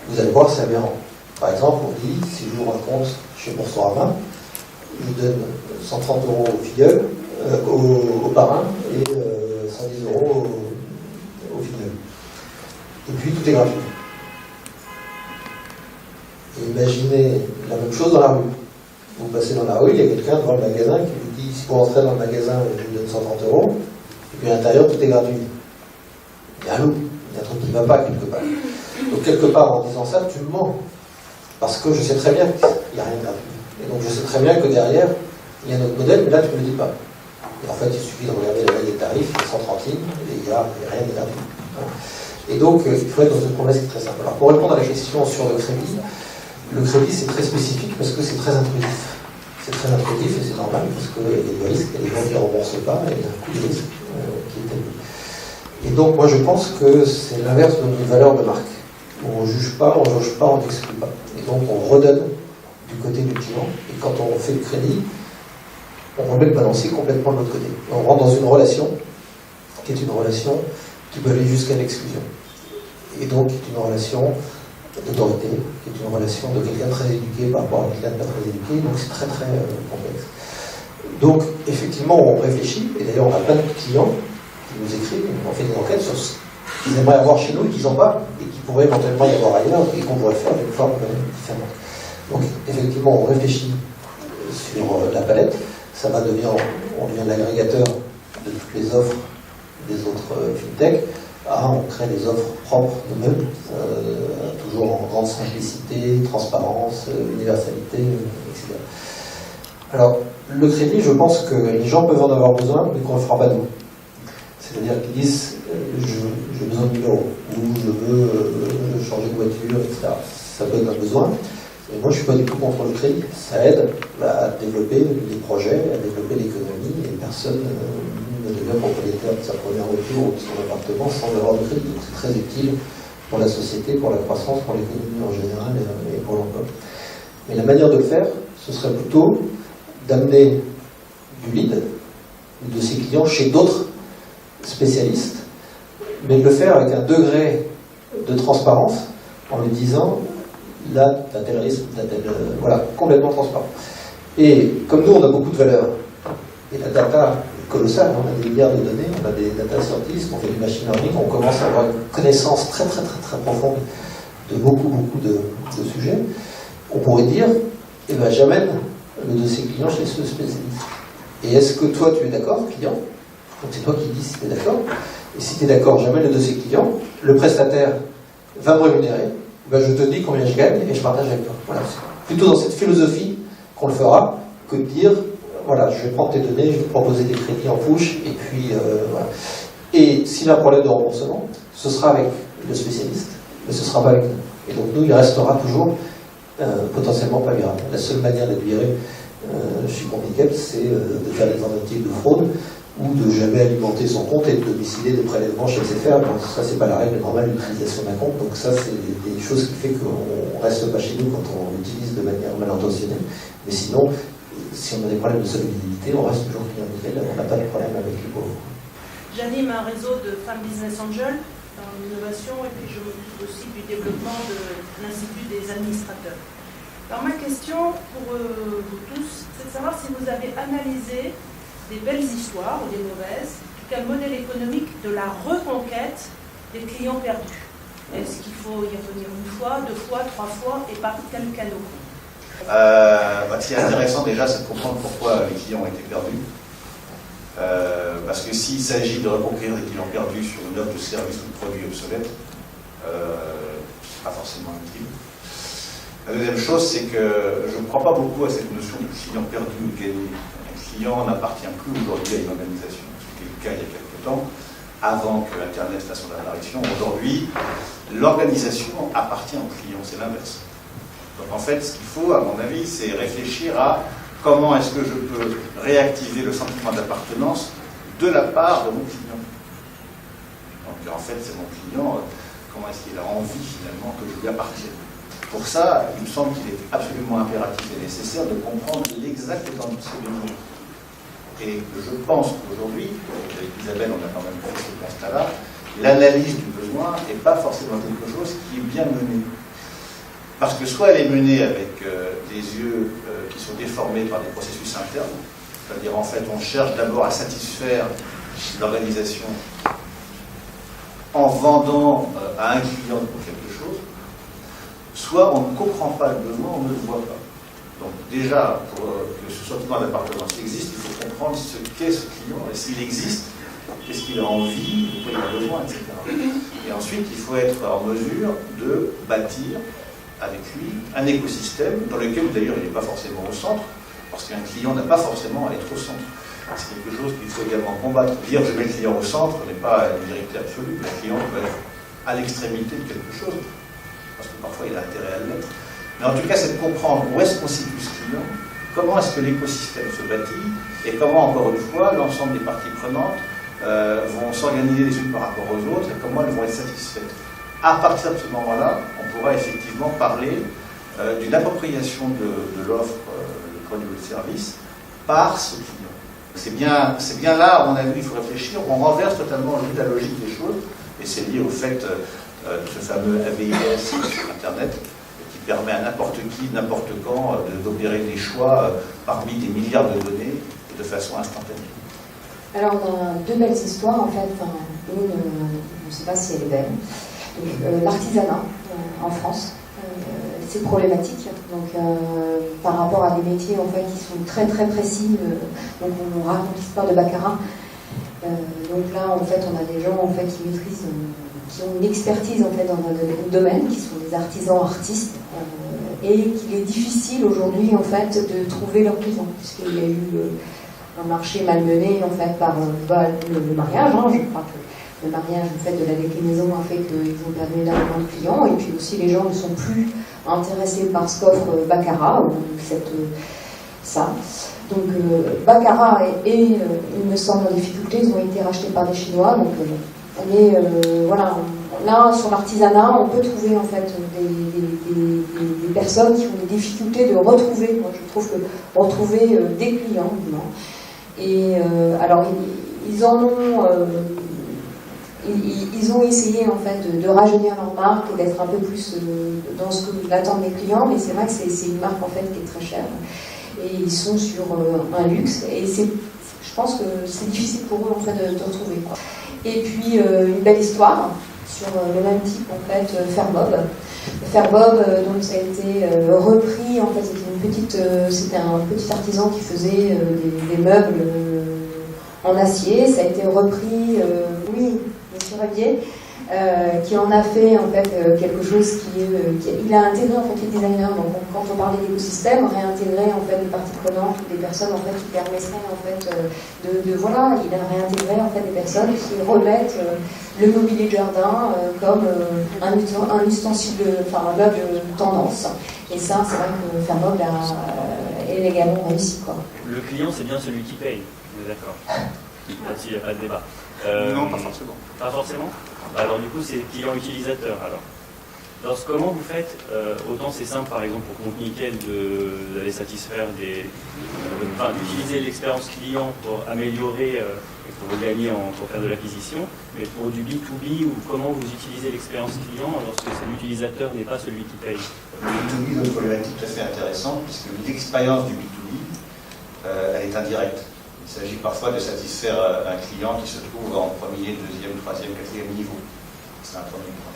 F: vous allez voir, c'est aberrant. Par exemple, on dit, si j'ouvre un compte chez Boursorama, je donne 130 € au filleul, au parrain, et 110 € au filleul. Et puis tout est gratuit. Et imaginez la même chose dans la rue. Vous passez dans la rue, il y a quelqu'un devant le magasin qui vous dit, si vous rentrez dans le magasin, je vous donne 130 €, et puis à l'intérieur, tout est gratuit. Il y a un loup, il y a un truc qui ne va pas quelque part. Donc quelque part, en disant ça, tu me mens. Parce que je sais très bien qu'il n'y a rien de gratuit. Et donc je sais très bien que derrière, il y a un autre modèle, mais là, tu ne me le dis pas. Et en fait, il suffit de regarder la grille des tarifs, 100 centimes, et il n'y a rien de gratuit. Et donc, il faut être dans une promesse qui est très simple. Alors, pour répondre à la question sur le crédit c'est très spécifique parce que c'est très intrusif. C'est très intrusif et c'est normal parce qu'il y a des risques, il y a des gens qui ne remboursent pas, et il y a un coût de risque qui est élevé. Et donc, moi, je pense que c'est l'inverse de notre valeur de marque. On ne juge pas, on ne juge pas, on n'exclut pas. Et donc, on redonne du côté du client. Et quand on fait le crédit, on remet le balancier complètement de l'autre côté. Et on rentre dans une relation qui est une relation qui peut aller jusqu'à l'exclusion. Et donc, qui est une relation d'autorité, qui est une relation de quelqu'un très éduqué par rapport à quelqu'un de pas très éduqué. Donc, c'est très, très complexe. Donc, effectivement, on réfléchit. Et d'ailleurs, on a plein de clients qui nous écrivent, on fait des enquêtes sur ce qu'ils aimeraient avoir chez nous et qu'ils n'ont pas, et qui pourraient éventuellement y avoir ailleurs, et qu'on pourrait faire d'une forme différente. Donc, effectivement, on réfléchit sur la palette. Ça va devenir, on devient l'agrégateur de toutes les offres des autres fintech. On crée des offres propres nous-mêmes, toujours en grande simplicité, transparence, universalité, etc. Alors, le crédit, je pense que les gens peuvent en avoir besoin, mais qu'on ne le fera pas nous. C'est-à-dire qu'ils disent j'ai besoin de 1 000 €, ou je veux changer de voiture, etc. Ça peut être un besoin. Et moi, je ne suis pas du tout contre le crédit. Ça aide à développer des projets, à développer l'économie, et personne ne devient propriétaire de sa première voiture ou de son appartement sans avoir de crédit. Donc, c'est très utile pour la société, pour la croissance, pour l'économie en général et pour l'emploi. Mais la manière de le faire, ce serait plutôt d'amener du lead, de ses clients chez d'autres spécialistes, mais de le faire avec un degré de transparence en lui disant là, t'as tel risque, voilà, complètement transparent. Et comme nous, on a beaucoup de valeur, et la data colossal. On a des milliards de données, on a des data scientists, on fait du machine learning, on commence à avoir une connaissance très profonde de beaucoup de sujets. On pourrait dire, eh ben, j'amène le dossier client chez ce spécialiste. Et est-ce que toi, tu es d'accord, client? Donc c'est toi qui dis si tu es d'accord. Et si tu es d'accord, j'amène le dossier client, le prestataire va me rémunérer, ben, je te dis combien je gagne et je partage avec toi. Voilà. C'est plutôt dans cette philosophie qu'on le fera que de dire, voilà, je vais prendre tes données, je vais te proposer des crédits en push, et puis voilà. Et s'il y a un problème de remboursement, ce sera avec le spécialiste, mais ce ne sera pas avec nous. Et donc nous, il restera toujours potentiellement pas virable. La seule manière d'être viré chez Compliquet, c'est de faire des tentatives de fraude ou de jamais alimenter son compte et de domicilier des prélèvements chez SFR. Donc ça, c'est pas la règle normale d'utilisation d'un compte. Donc ça, c'est des choses qui fait qu'on reste pas chez nous quand on l'utilise de manière mal intentionnée. Mais sinon, si on a des problèmes de solvabilité, on reste toujours client nickel, on n'a pas de problème avec les pauvres.
H: J'anime un réseau de femmes business angels dans l'innovation et puis je m'occupe aussi du développement de l'Institut des administrateurs. Alors ma question pour vous tous, c'est de savoir si vous avez analysé des belles histoires ou des mauvaises, en tout cas le modèle économique de la reconquête des clients perdus. Est-ce qu'il faut y revenir une fois, deux fois, trois fois et par quel canot?
B: Ce qui est intéressant déjà, c'est de comprendre pourquoi les clients ont été perdus. Parce que s'il s'agit de reconquérir des clients perdus sur une offre de service ou de produit obsolète, c'est pas forcément utile. La deuxième chose, c'est que je ne crois pas beaucoup à cette notion de client perdu ou gagné. Un client n'appartient plus aujourd'hui à une organisation. C'était le cas il y a quelques temps, avant que Internet fasse son apparition. Aujourd'hui, l'organisation appartient au client, c'est l'inverse. Donc en fait, ce qu'il faut, à mon avis, c'est réfléchir à comment est-ce que je peux réactiver le sentiment d'appartenance de la part de mon client. Donc en fait, c'est mon client, comment est-ce qu'il a envie finalement que je lui appartienne. Pour ça, il me semble qu'il est absolument impératif et nécessaire de comprendre l'exactement ce que nous. Et je pense qu'aujourd'hui, avec Isabelle, on a quand même fait ce constat-là, l'analyse du besoin n'est pas forcément quelque chose qui est bien mené. Parce que soit elle est menée avec des yeux qui sont déformés par des processus internes, c'est-à-dire en fait on cherche d'abord à satisfaire l'organisation en vendant à un client pour quelque chose, soit on ne comprend pas le besoin, on ne le voit pas. Donc déjà, pour que ce sentiment d'appartenance existe, il faut comprendre ce qu'est ce client, et s'il existe, qu'est-ce qu'il a envie, de quoi il a besoin, etc. Et ensuite, il faut être en mesure de bâtir avec lui un écosystème dans lequel d'ailleurs il n'est pas forcément au centre, parce qu'un client n'a pas forcément à être au centre. C'est quelque chose qu'il faut également combattre. Dire je mets le client au centre n'est pas une vérité absolue. Le client peut être à l'extrémité de quelque chose, parce que parfois il a intérêt à l'être. Mais en tout cas, c'est de comprendre où est-ce qu'on situe ce client, comment est-ce que l'écosystème se bâtit, et comment, encore une fois, l'ensemble des parties prenantes vont s'organiser les unes par rapport aux autres, et comment elles vont être satisfaites. À partir de ce moment-là, on pourra effectivement parler d'une appropriation de l'offre, de produit ou de service, par ce client. C'est bien là, à mon avis, il faut réfléchir. On renverse totalement la logique des choses, et c'est lié au fait de ce fameux AVIS sur Internet, qui permet à n'importe qui, n'importe quand, d'opérer des choix parmi des milliards de données de façon instantanée.
E: Alors, on a deux belles histoires, en fait. Une, je ne sais pas si elle est belle. L'artisanat en France, c'est problématique. Donc, par rapport à des métiers en fait qui sont très précis, donc on raconte l'histoire de baccarat. Donc là, en fait, on a des gens en fait qui maîtrisent, qui ont une expertise en fait dans un domaine, qui sont des artisans artistes, et qu'il est difficile aujourd'hui en fait de trouver leurs clients, puisqu'il y a eu un marché malmené en fait par le mariage. Je crois que le mariage, le fait de la déclinaison a fait qu'ils ont perdu énormément de clients, et puis aussi les gens ne sont plus intéressés par ce qu'offre baccarat ou ça. Donc baccarat et il me semble en difficulté, ils ont été rachetés par des Chinois. Donc on est voilà, là sur l'artisanat, on peut trouver en fait des personnes qui ont des difficultés de retrouver. Moi je trouve que retrouver des clients, et alors ils en ont ils ont essayé en fait de rajeunir leur marque et d'être un peu plus dans ce que l'attendent les clients, mais c'est vrai que c'est une marque en fait qui est très chère. Et ils sont sur un luxe, et je pense que c'est difficile pour eux en fait de retrouver, quoi. Et puis une belle histoire sur le même type en fait, Fairbob. Fairbob, donc ça a été repris, en fait c'était un petit artisan qui faisait des meubles en acier. Ça a été repris, oui, monsieur Ravier, qui en a fait en fait quelque chose il a intégré en fait les designers. Donc quand on parlait d'écosystème, réintégrer en fait des parties prenantes, des personnes en fait qui permettraient en fait voilà, il a réintégré en fait des personnes qui remettent le mobilier de jardin comme un ustensile, enfin un meuble tendance. Et ça, c'est vrai que Fairbob a élégamment réussi, quoi.
I: Le client, c'est bien celui qui paye, on est d'accord. Là-dessus, il n'y a pas de débat.
B: Non, pas forcément.
I: Pas forcément. Alors du coup, c'est client-utilisateur. Alors, comment vous faites, autant c'est simple par exemple pour compte Nickel d'aller satisfaire d'utiliser l'expérience client pour améliorer, pour gagner, pour faire de l'acquisition, mais pour du B2B, ou comment vous utilisez l'expérience client lorsque l'utilisateur n'est pas celui qui paye?
B: Le B2B est une problématique tout à fait intéressante, puisque l'expérience du B2B, elle est indirecte. Il s'agit parfois de satisfaire un client qui se trouve en premier, deuxième, troisième, quatrième niveau. C'est un premier point.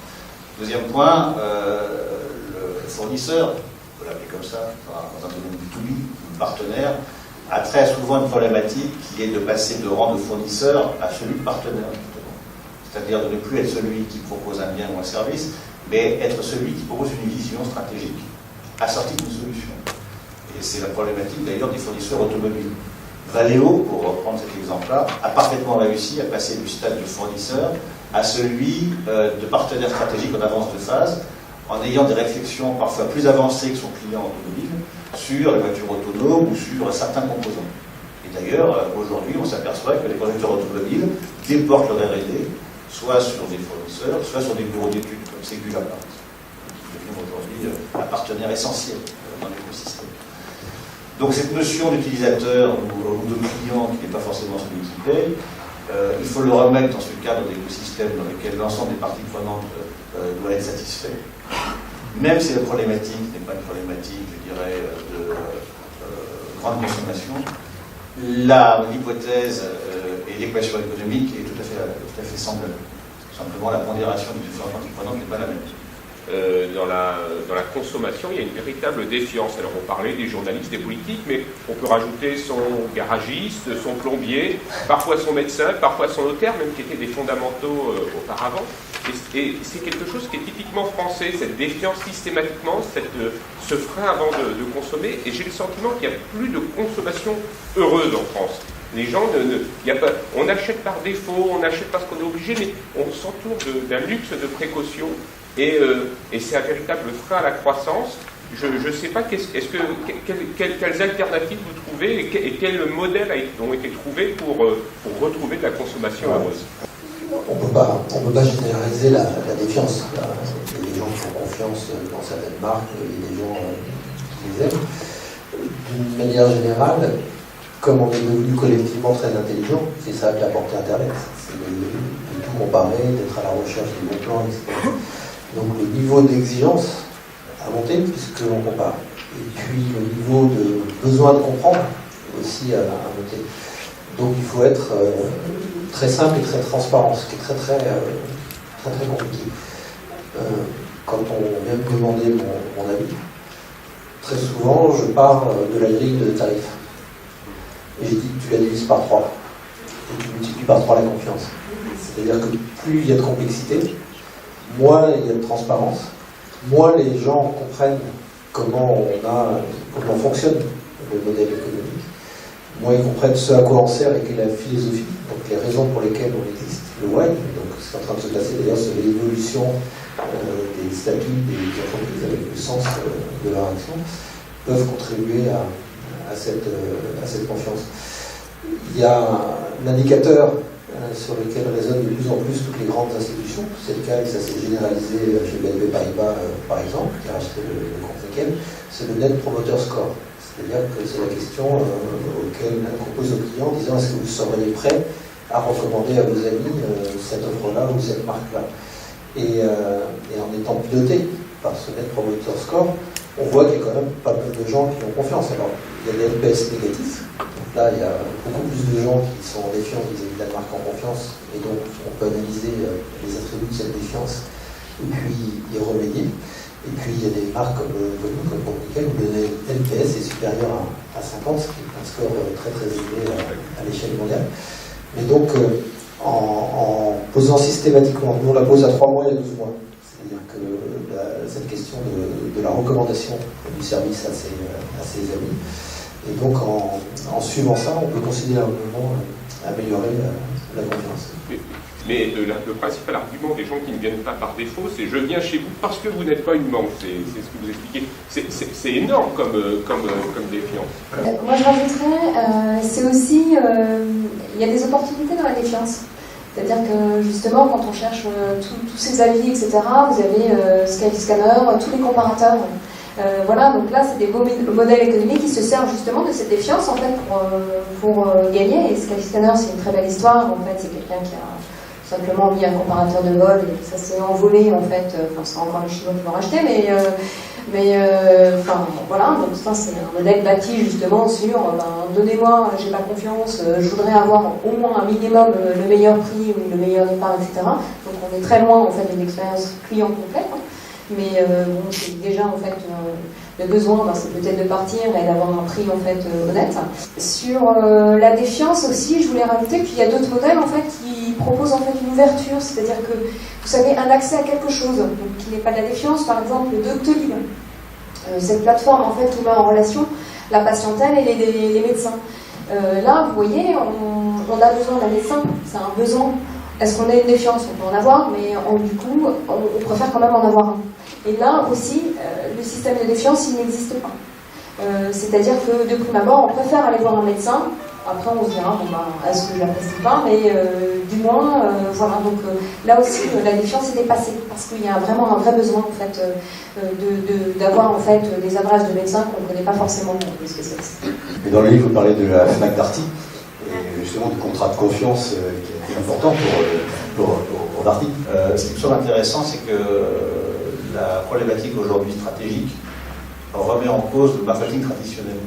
B: Deuxième point, le fournisseur, on peut l'appeler comme ça, dans un domaine B2B, le partenaire, a très souvent une problématique qui est de passer de rang de fournisseur à celui de partenaire. C'est-à-dire de ne plus être celui qui propose un bien ou un service, mais être celui qui propose une vision stratégique assortie d'une solution. Et c'est la problématique d'ailleurs des fournisseurs automobiles. Valeo, pour reprendre cet exemple-là, a parfaitement réussi à passer du stade de fournisseur à celui de partenaire stratégique en avance de phase, en ayant des réflexions parfois plus avancées que son client automobile sur les voitures autonomes ou sur certains composants. Et d'ailleurs, aujourd'hui, on s'aperçoit que les producteurs automobiles déportent leur R&D soit sur des fournisseurs, soit sur des bureaux d'études, comme Ségula par exemple, qui deviennent aujourd'hui un partenaire essentiel dans l'écosystème. Donc cette notion d'utilisateur ou de client qui n'est pas forcément celui qui paye, il faut le remettre dans ce cadre d'écosystème dans lequel l'ensemble des parties prenantes doit être satisfait. Même si la problématique n'est pas une problématique, je dirais, de grande consommation, l'hypothèse et l'équation économique est tout à fait semblable. Simplement, la pondération des différentes parties prenantes n'est pas la même.
J: Dans la consommation, il y a une véritable défiance. Alors on parlait des journalistes, des politiques, mais on peut rajouter son garagiste, son plombier, parfois son médecin, parfois son notaire, même qui étaient des fondamentaux auparavant. Et c'est quelque chose qui est typiquement français, cette défiance systématiquement, ce frein avant de consommer. Et j'ai le sentiment qu'il n'y a plus de consommation heureuse en France. Les gens, on achète par défaut, on achète parce qu'on est obligé, mais on s'entoure d'un luxe de précaution. Et c'est un véritable frein à la croissance. Je ne sais pas, quelles alternatives vous trouvez et quels modèles ont été trouvés pour retrouver de la consommation heureuse.
F: On ne peut pas généraliser la défiance. Il y a des gens qui ont confiance dans certaines marques, il y a des gens qui les aiment. D'une manière générale, comme on est devenu collectivement très intelligent, c'est ça qui a apporté Internet. C'est de tout comparer, d'être à la recherche des bons plans, etc. Donc le niveau d'exigence a monté puisqu'on compare. Et puis le niveau de besoin de comprendre aussi a monté. Donc il faut être très simple et très transparent, ce qui est très compliqué. Quand on vient me demander mon avis, très souvent je pars de la grille de tarifs. Et j'ai dit tu la divises par 3. Et tu multiplies par 3 la confiance. C'est-à-dire que plus il y a de complexité, moins il y a de transparence, moins les gens comprennent comment fonctionne le modèle économique, moins ils comprennent ce à quoi on sert et quelle est la philosophie, donc les raisons pour lesquelles on existe, le why. Donc c'est en train de se passer d'ailleurs sur l'évolution des statuts des entreprises avec le sens de leur action, peuvent contribuer à cette confiance. Il y a un indicateur sur lequel résonnent de plus en plus toutes les grandes institutions. C'est le cas et ça s'est généralisé chez BNP Paribas, par exemple, qui a acheté le compte Nickel, c'est le Net Promoter Score. C'est-à-dire que c'est la question auquel on pose aux clients en disant est-ce que vous seriez prêt à recommander à vos amis cette offre-là ou cette marque-là. Et en étant piloté par ce Net Promoter Score, on voit qu'il y a quand même pas mal de gens qui ont confiance. Alors, il y a des NPS négatifs, donc là, il y a beaucoup plus de gens qui sont en défiance vis-à-vis de la marque en confiance, et donc on peut analyser les attributs de cette défiance et puis y remédier. Et puis il y a des marques comme Nickel où le NPS est supérieur à 50, ce qui est un score très très élevé à l'échelle mondiale. Mais donc en posant systématiquement, nous on la pose à 3 mois et à 12 mois. C'est-à-dire que cette question de la recommandation du service à ses amis. Et donc en suivant ça, on peut considérablement améliorer la confiance.
J: Mais le principal argument des gens qui ne viennent pas par défaut, c'est je viens chez vous parce que vous n'êtes pas une banque. C'est ce que vous expliquez. C'est énorme comme défiance.
E: Moi je rajouterais, c'est aussi, il y a des opportunités dans la défiance. C'est-à-dire que justement, quand on cherche tous ces avis, etc., vous avez Skyscanner, tous les comparateurs. Voilà, donc là, c'est des modèles économiques qui se servent justement de cette défiance en fait pour gagner. Et Skyscanner, c'est une très belle histoire. En fait, c'est quelqu'un qui a simplement mis un comparateur de vol et ça s'est envolé en fait. Enfin, c'est encore les Chinois qui l'ont racheté, mais enfin voilà. Donc ça, c'est un modèle bâti justement sur donnez-moi, j'ai pas confiance, je voudrais avoir au moins un minimum le meilleur prix ou le meilleur départ, etc. Donc on est très loin en fait d'une expérience client complète. Mais bon, c'est déjà en fait le besoin, c'est peut-être de partir et d'avoir un prix en fait honnête. Sur la défiance aussi, je voulais rajouter, puis il y a d'autres modèles en fait qui proposent en fait une ouverture, c'est-à-dire que vous savez un accès à quelque chose, donc qui n'est pas de la défiance, par exemple Doctolib, cette plateforme en fait qui met en relation la patientèle et les médecins. Là, vous voyez, on a besoin d'un médecin, c'est un besoin. Est-ce qu'on a une défiance? On peut en avoir, mais du coup, on préfère quand même en avoir un. Et là aussi, le système de défiance, il n'existe pas. C'est-à-dire que de prime abord, on préfère aller voir un médecin. Après, on se dira, bon, est-ce que je l'apprécie pas? Mais du moins, voilà. Donc là aussi, la défiance est dépassée parce qu'il y a vraiment un vrai besoin en fait d'avoir en fait des adresses de médecins qu'on ne connaît pas forcément pour les spécialistes.
D: Et dans le livre, vous parlez de la FNAC Darty, et justement du contrat de confiance qui est important pour Darty.
B: Ce qui me semble intéressant, c'est que la problématique aujourd'hui stratégique remet en cause le marketing traditionnel.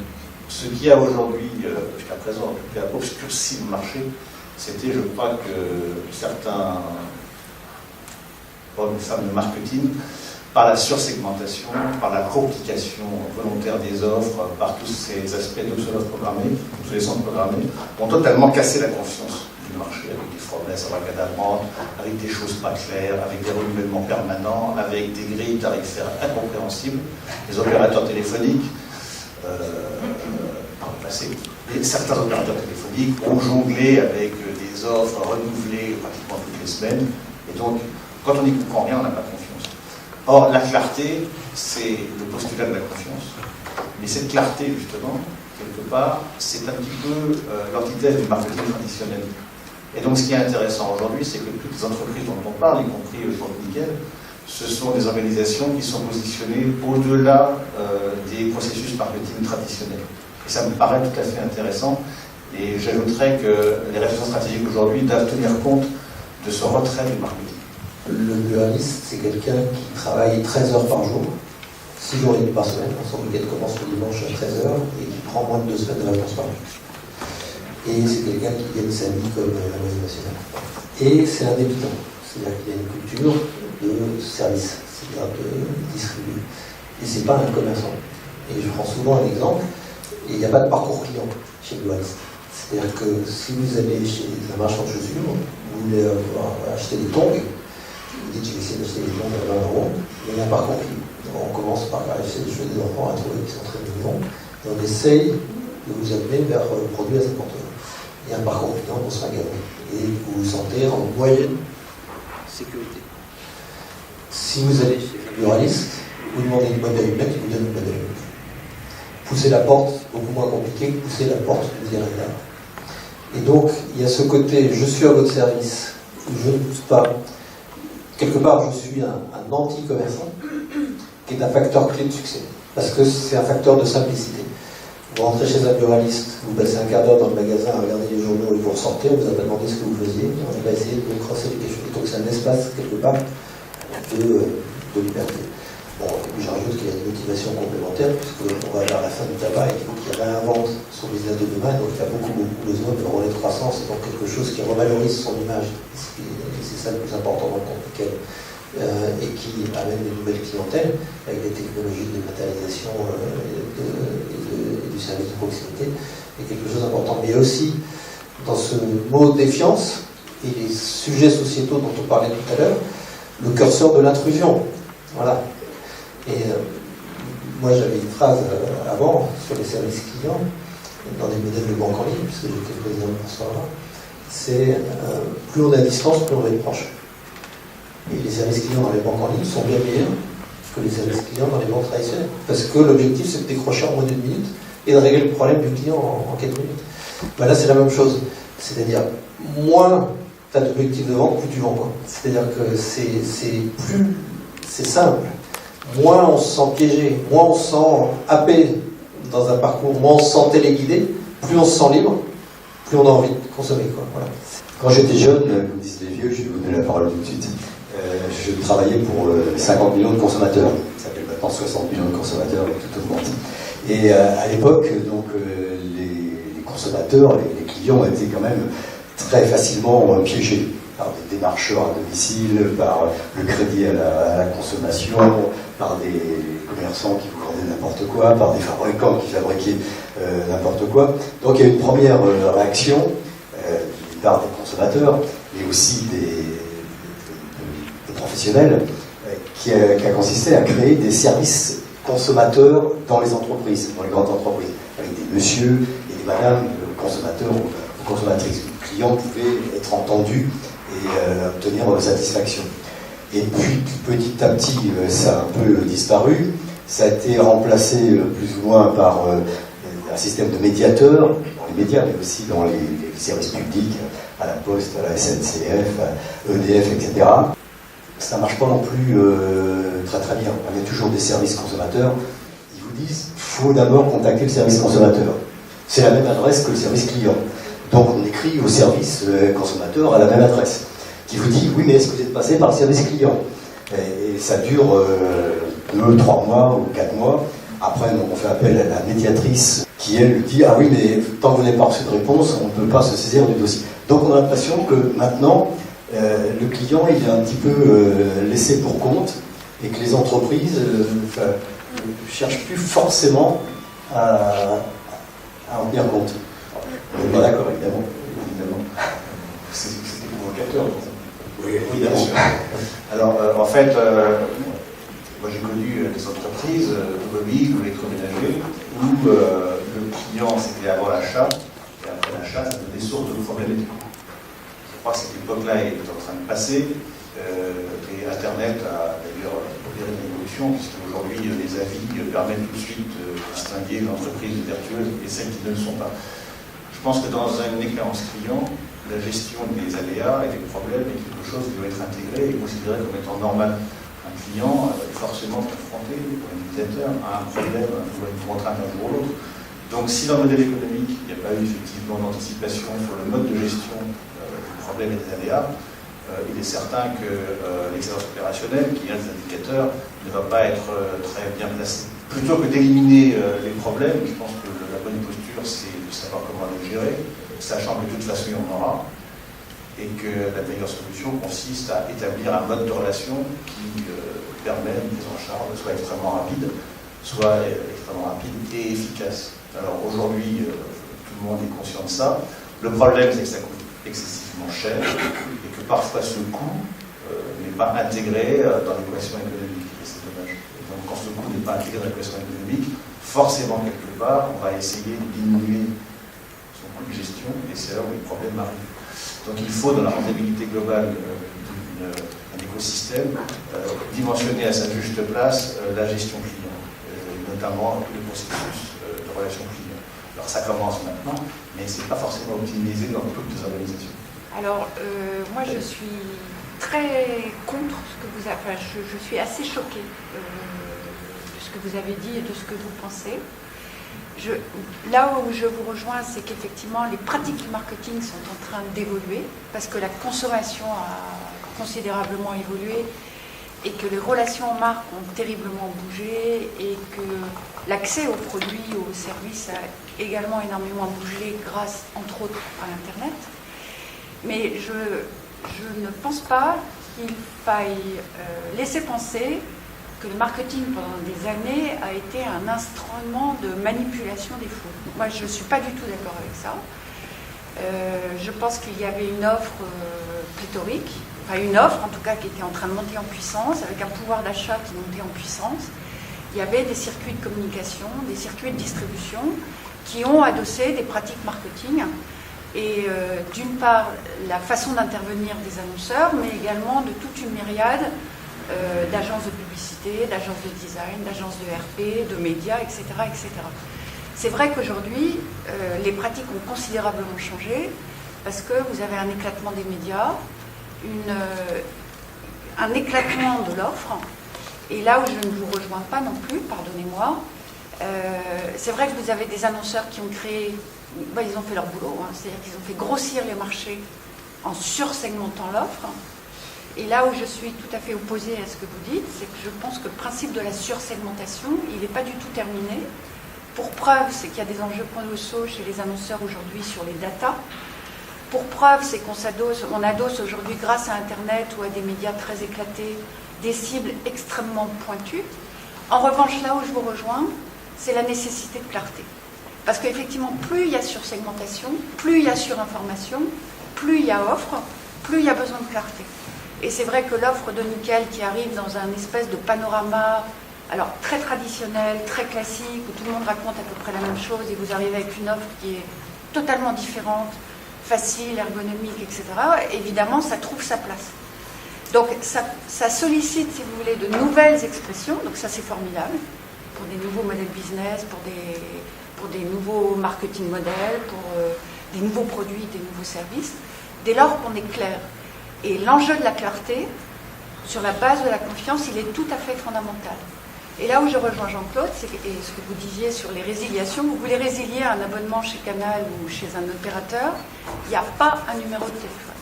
B: Ce qui a aujourd'hui, jusqu'à présent, en tout cas, obscurci le marché, c'était, je crois, que certains hommes et femmes de marketing, par la sursegmentation, par la complication volontaire des offres, par tous ces aspects d'obsolescence programmée, ont totalement cassé la confiance du marché, avec des promesses abracadabrantes, avec des choses pas claires, avec des renouvellements permanents, avec des grilles tarifaires incompréhensibles. Les opérateurs téléphoniques, par le passé, certains opérateurs téléphoniques ont jonglé avec des offres renouvelées pratiquement toutes les semaines. Et donc, quand on n'y comprend rien, on n'a pas confiance. Or, la clarté, c'est le postulat de la confiance. Mais cette clarté, justement, quelque part, c'est un petit peu l'antithèse du marketing traditionnel. Et donc, ce qui est intéressant aujourd'hui, c'est que toutes les entreprises dont on parle, y compris le Groupe Nickel, ce sont des organisations qui sont positionnées au-delà des processus marketing traditionnels. Et ça me paraît tout à fait intéressant. Et j'ajouterais que les réflexions stratégiques aujourd'hui doivent tenir compte de ce retrait du marketing.
F: Le pluraliste, c'est quelqu'un qui travaille 13 heures par jour, 6 jours et demi par semaine. Son week-end commence le dimanche à 13 heures et qui prend moins de 2 semaines de vacances par an. Et c'est quelqu'un qui gagne sa vie comme la moyenne nationale. Et c'est un débutant, c'est-à-dire qu'il a une culture de service, c'est-à-dire de distribuer. Et c'est pas un commerçant. Et je prends souvent un exemple, et il n'y a pas de parcours client chez le pluraliste. C'est-à-dire que si vous allez chez un marchand de chaussures, vous voulez acheter des tongs, vous dites je vais essayer d'acheter des tongs à 20 €, il y a un parcours client. On commence par acheter des cheveux des enfants à trouver qui sont très mignons, et on essaye de vous amener vers le produit à 50 €. Il y a un parcours client pour se magasin, et vous vous sentez en moyenne sécurité. Si vous allez chez un pluraliste, vous demandez une boîte d'allumettes, il vous donne une boîte d'allumettes. Pousser la porte, beaucoup moins compliqué que pousser la porte, vous direz là. Et donc, il y a ce côté, je suis à votre service, je ne pousse pas. Quelque part, je suis un anti-commerçant, qui est un facteur clé de succès, parce que c'est un facteur de simplicité. Vous rentrez chez un pluraliste, vous passez un quart d'heure dans le magasin à regarder les journaux et vous ressortez, on vous a pas demandé ce que vous faisiez, on va essayer de vous crosser quelque chose. Donc c'est un espace, quelque part, de liberté. Bon, j'ajoute qu'il y a une motivation complémentaire, puisqu'on va vers la fin du tabac et qu'il faut qu'il réinvente son business de demain. l'humain, donc il a beaucoup besoin de relais de croissance, et donc quelque chose qui revalorise son image. C'est ça le plus important dans le temps duquel. Et qui amène de nouvelles clientèles avec des technologies de dématérialisation et du service de proximité, est quelque chose d'important. Mais aussi, dans ce mot défiance et les sujets sociétaux dont on parlait tout à l'heure, le curseur de l'intrusion. Voilà. Et moi, j'avais une phrase avant sur les services clients, dans des modèles de banque en ligne, puisque j'étais président de Bonsoir, c'est plus on est à distance, plus on est proche. Et les services clients dans les banques en ligne sont bien meilleurs que les services clients dans les banques traditionnelles. Parce que l'objectif, c'est de décrocher en moins d'une minute et de régler le problème du client en quelques minutes. Ben là, c'est la même chose. C'est-à-dire, moins tu as d'objectifs de vente, plus tu vends. C'est-à-dire que c'est simple. Moins on se sent piégé, moins on se sent happé dans un parcours, moins on se sent téléguidé, plus on se sent libre, plus on a envie de consommer. Voilà.
D: Quand j'étais jeune, comme disent les vieux, je vais vous donner la parole tout de suite, je travaillais pour 50 millions de consommateurs. Ça s'appelle maintenant 60 millions de consommateurs, tout augmente. Et à l'époque, donc, les consommateurs, les clients étaient quand même très facilement piégés par des démarcheurs à domicile, par le crédit à la consommation, par des commerçants qui vous vendaient n'importe quoi, par des fabricants qui fabriquaient n'importe quoi. Donc il y a une première réaction d'une part des consommateurs, mais aussi des professionnels, qui a consisté à créer des services consommateurs dans les entreprises, dans les grandes entreprises, avec des messieurs et des madames consommateurs ou consommatrices. Le client pouvait être entendu et obtenir satisfaction. Et puis petit à petit, ça a un peu disparu. Ça a été remplacé plus ou moins par un système de médiateurs dans les médias, mais aussi dans les services publics, à la Poste, à la SNCF, à EDF, etc. Ça ne marche pas non plus très très bien. Il y a toujours des services consommateurs. Ils vous disent qu'il faut d'abord contacter le service consommateur. C'est la même adresse que le service client. Donc on écrit au service consommateur à la même adresse, qui vous dit oui, mais est-ce que vous êtes passé par le service client? Et ça dure 2, 3 mois ou 4 mois. Après, on fait appel à la médiatrice qui, elle, dit ah oui, mais tant que vous n'avez pas reçu de réponse, on ne peut pas se saisir du dossier. Donc on a l'impression que maintenant, le client il est un petit peu laissé pour compte et que les entreprises ne cherchent plus forcément à en tenir compte. On n'est pas d'accord, évidemment.
B: C'était provocateur. Oui, bien sûr. Alors, en fait, moi j'ai connu des entreprises automobiles ou électroménagers où le client c'était avant l'achat, et après l'achat, ça devenait source de problématiques. Je crois que cette époque-là est en train de passer, et Internet a d'ailleurs opéré une évolution, puisque aujourd'hui les avis permettent tout de suite de distinguer l'entreprise vertueuse et celles qui ne le sont pas. Je pense que dans une expérience client, la gestion des aléas et des problèmes est quelque chose qui doit être intégré et considéré comme étant normal. Un client est forcément confronté, pour un utilisateur, à un problème ou à une contrainte un jour ou l'autre. Donc si dans le modèle économique, il n'y a pas eu effectivement d'anticipation sur le mode de gestion du problème et des aléas, il est certain que l'excellence opérationnelle, qui est un des indicateurs, ne va pas être très bien placée. Plutôt que d'éliminer les problèmes, je pense que la bonne posture, c'est de savoir comment les gérer, sachant que de toute façon, il y en aura, et que la meilleure solution consiste à établir un mode de relation qui permet une prise en charge soit extrêmement rapide et efficace. Alors aujourd'hui, tout le monde est conscient de ça. Le problème, c'est que ça coûte excessivement cher et que parfois ce coût n'est pas intégré dans l'équation économique. Et c'est dommage. Et donc quand ce coût n'est pas intégré dans l'équation économique, forcément quelque part, on va essayer de diminuer son coût de gestion et c'est là où les problèmes arrivent. Donc il faut, dans la rentabilité globale d'un écosystème, dimensionner à sa juste place la gestion client, notamment le processus de relation client. Alors ça commence maintenant, mais ce n'est pas forcément optimisé dans toutes les organisations.
K: Alors, moi je suis très contre ce que vous avez... Enfin, je suis assez choquée de ce que vous avez dit et de ce que vous pensez. Là où je vous rejoins, c'est qu'effectivement les pratiques du marketing sont en train d'évoluer parce que la consommation a considérablement évolué et que les relations aux marques ont terriblement bougé et que l'accès aux produits, aux services a également énormément bougé grâce, entre autres, à l'Internet. Mais je ne pense pas qu'il faille laisser penser que le marketing pendant des années a été un instrument de manipulation des foules. Moi, je ne suis pas du tout d'accord avec ça. Je pense qu'il y avait une offre pléthorique, enfin une offre en tout cas qui était en train de monter en puissance, avec un pouvoir d'achat qui montait en puissance. Il y avait des circuits de communication, des circuits de distribution qui ont adossé des pratiques marketing. Et d'une part, la façon d'intervenir des annonceurs, mais également de toute une myriade d'agences de publicité, d'agences de design, d'agences de RP, de médias, etc. etc. C'est vrai qu'aujourd'hui, les pratiques ont considérablement changé parce que vous avez un éclatement des médias, un éclatement de l'offre. Et là où je ne vous rejoins pas non plus, pardonnez-moi, c'est vrai que vous avez des annonceurs qui ont créé, ils ont fait leur boulot, hein, c'est-à-dire qu'ils ont fait grossir les marchés en sursegmentant l'offre. Et là où je suis tout à fait opposée à ce que vous dites, c'est que je pense que le principe de la sursegmentation, il n'est pas du tout terminé. Pour preuve, c'est qu'il y a des enjeux colossaux chez les annonceurs aujourd'hui sur les datas. Pour preuve, c'est qu'on adosse aujourd'hui, grâce à Internet ou à des médias très éclatés, des cibles extrêmement pointues. En revanche, là où je vous rejoins, c'est la nécessité de clarté. Parce qu'effectivement, plus il y a sursegmentation, plus il y a surinformation, plus il y a offre, plus il y a besoin de clarté. Et c'est vrai que l'offre de Nickel qui arrive dans un espèce de panorama, alors très traditionnel, très classique, où tout le monde raconte à peu près la même chose, et vous arrivez avec une offre qui est totalement différente, facile, ergonomique, etc., évidemment, ça trouve sa place. Donc ça sollicite, si vous voulez, de nouvelles expressions, donc ça c'est formidable, pour des nouveaux modèles business, pour des nouveaux marketing modèles, pour des nouveaux produits, des nouveaux services, dès lors qu'on est clair. Et l'enjeu de la clarté, sur la base de la confiance, il est tout à fait fondamental. Et là où je rejoins Jean-Claude, c'est ce que vous disiez sur les résiliations, vous voulez résilier un abonnement chez Canal ou chez un opérateur, il n'y a pas un numéro de téléphone.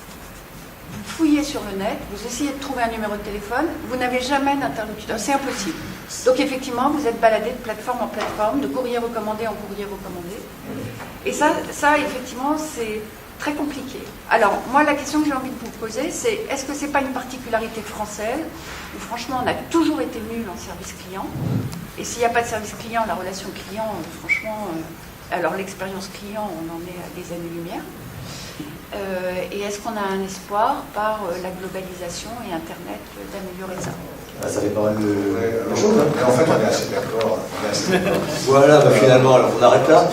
K: Vous fouillez sur le net, vous essayez de trouver un numéro de téléphone, vous n'avez jamais d'interlocuteur, c'est impossible. Donc effectivement, vous êtes baladé de plateforme en plateforme, de courrier recommandé en courrier recommandé. Et ça effectivement, c'est très compliqué. Alors, moi, la question que j'ai envie de vous poser, c'est est-ce que c'est pas une particularité française où, franchement, on a toujours été nul en service client, et s'il n'y a pas de service client, la relation client, franchement, alors l'expérience client, on en est à des années-lumière. Et est-ce qu'on a un espoir, par la globalisation et Internet, d'améliorer ça?
D: Ça fait pas mal de
B: choses. Mais en fait, on est assez d'accord.
D: Voilà, finalement, alors on arrête là.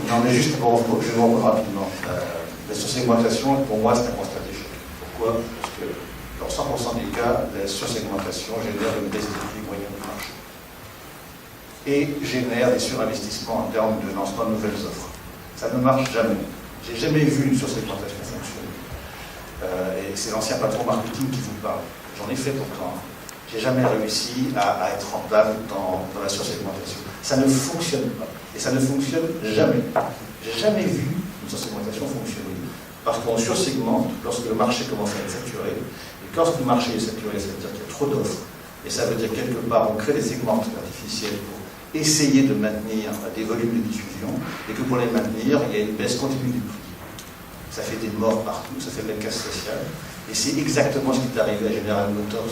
B: Non, mais juste pour je vais vous rapidement. La sursegmentation, pour moi, c'est un constat d'échec. Pourquoi? Parce que dans 100% des cas, la sursegmentation génère une baisse des prix moyens du marché et génère des surinvestissements en termes de lancement de nouvelles offres. Ça ne marche jamais. J'ai jamais vu une sursegmentation fonctionner. Et c'est l'ancien patron marketing qui vous parle. J'en ai fait pourtant. J'ai jamais réussi à être rentable dans la sursegmentation. Ça ne fonctionne pas. Et ça ne fonctionne jamais. J'ai jamais vu une sursegmentation fonctionner. Parce qu'on sursegmente lorsque le marché commence à être saturé. Et lorsque le marché est saturé, ça veut dire qu'il y a trop d'offres. Et ça veut dire quelque part, on crée des segments artificiels pour essayer de maintenir des volumes de diffusion. Et que pour les maintenir, il y a une baisse continue du prix. Ça fait des morts partout, ça fait de la casse sociale. Et c'est exactement ce qui est arrivé à General Motors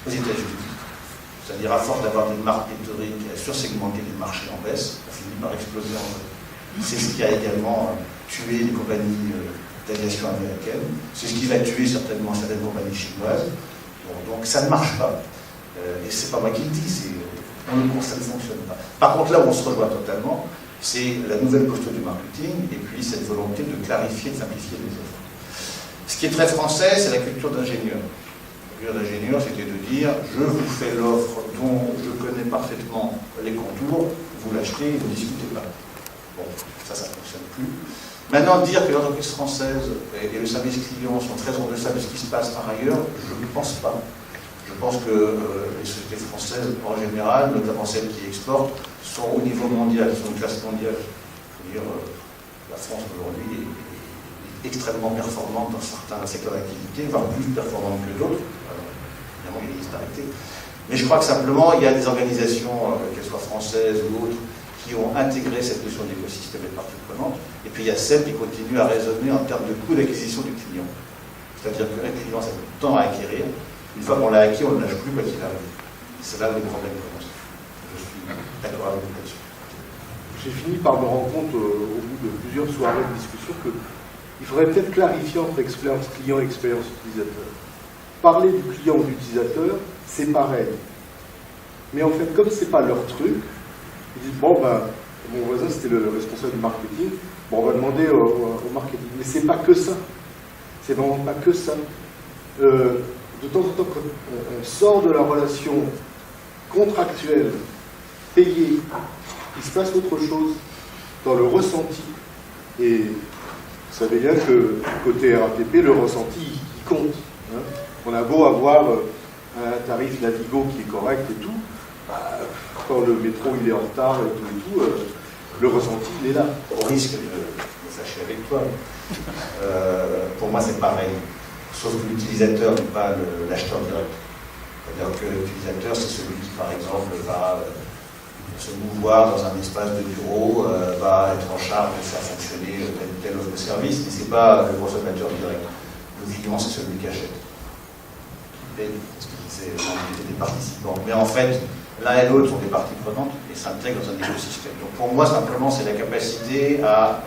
B: aux États-Unis. C'est-à-dire, à force d'avoir des marques pléthoriques et à sursegmenter les marchés en baisse, ça finit par exploser en vrai. C'est ce qui a également tué les compagnies d'aviation américaines. C'est ce qui va tuer certainement certaines compagnies chinoises. Bon, donc ça ne marche pas. Et c'est pas moi qui le dis, on le constate, ça ne fonctionne pas. Par contre, là où on se rejoint totalement, c'est la nouvelle posture du marketing et puis cette volonté de clarifier, de simplifier les offres. Ce qui est très français, c'est la culture d'ingénieur. La culture d'ingénieur, c'était de dire je vous fais l'offre dont je connais parfaitement les contours, vous l'achetez et vous ne discutez pas. Bon, ça ne fonctionne plus. Maintenant, dire que l'entreprise française et le service client sont très en deçà de ce qui se passe par ailleurs, je ne pense pas. Je pense que les sociétés françaises, en général, notamment celles qui exportent, sont au niveau mondial, sont une classe mondiale. Je veux dire, la France aujourd'hui est extrêmement performante dans certains secteurs d'activité, voire plus performante que d'autres. évidemment, il y a des disparités. Mais je crois que simplement, il y a des organisations, qu'elles soient françaises ou autres, qui ont intégré cette notion d'écosystème et de parties prenantes. Et puis il y a celles qui continuent à raisonner en termes de coût d'acquisition du client. C'est-à-dire qu'un client, ça coûte tant à acquérir. Une fois qu'on l'a acquis, on ne lâche plus quoi qu'il arrive. C'est là où les problèmes commencent. Je suis d'accord avec vous là-dessus.
L: J'ai fini par me rendre compte, au bout de plusieurs soirées de discussion, qu'il faudrait peut-être clarifier entre expérience client et expérience utilisateur. Parler du client ou de l'utilisateur, c'est pareil. Mais en fait, comme ce n'est pas leur truc, ils disent, bon, ben, mon voisin, c'était le responsable du marketing, bon, on va demander au marketing. Mais c'est pas que ça. C'est vraiment pas que ça. De temps en temps, quand on sort de la relation contractuelle, payée, il se passe autre chose dans le ressenti. Et vous savez bien que côté RATP, le ressenti, il compte. Hein. On a beau avoir un tarif Navigo qui est correct et tout, bah, quand le métro il est en retard et tout, le ressenti il est là.
B: Au risque de fâcher avec toi, pour moi c'est pareil. Sauf que l'utilisateur n'est pas l'acheteur direct. C'est-à-dire que l'utilisateur, c'est celui qui, par exemple, va se mouvoir dans un espace de bureau, va être en charge de faire fonctionner tel offre de service, mais ce n'est pas le consommateur direct. Le client, c'est celui qui achète. C'est l'entité des participants. Mais en fait, l'un et l'autre sont des parties prenantes et s'intègrent dans un écosystème. Donc pour moi, simplement, c'est la capacité à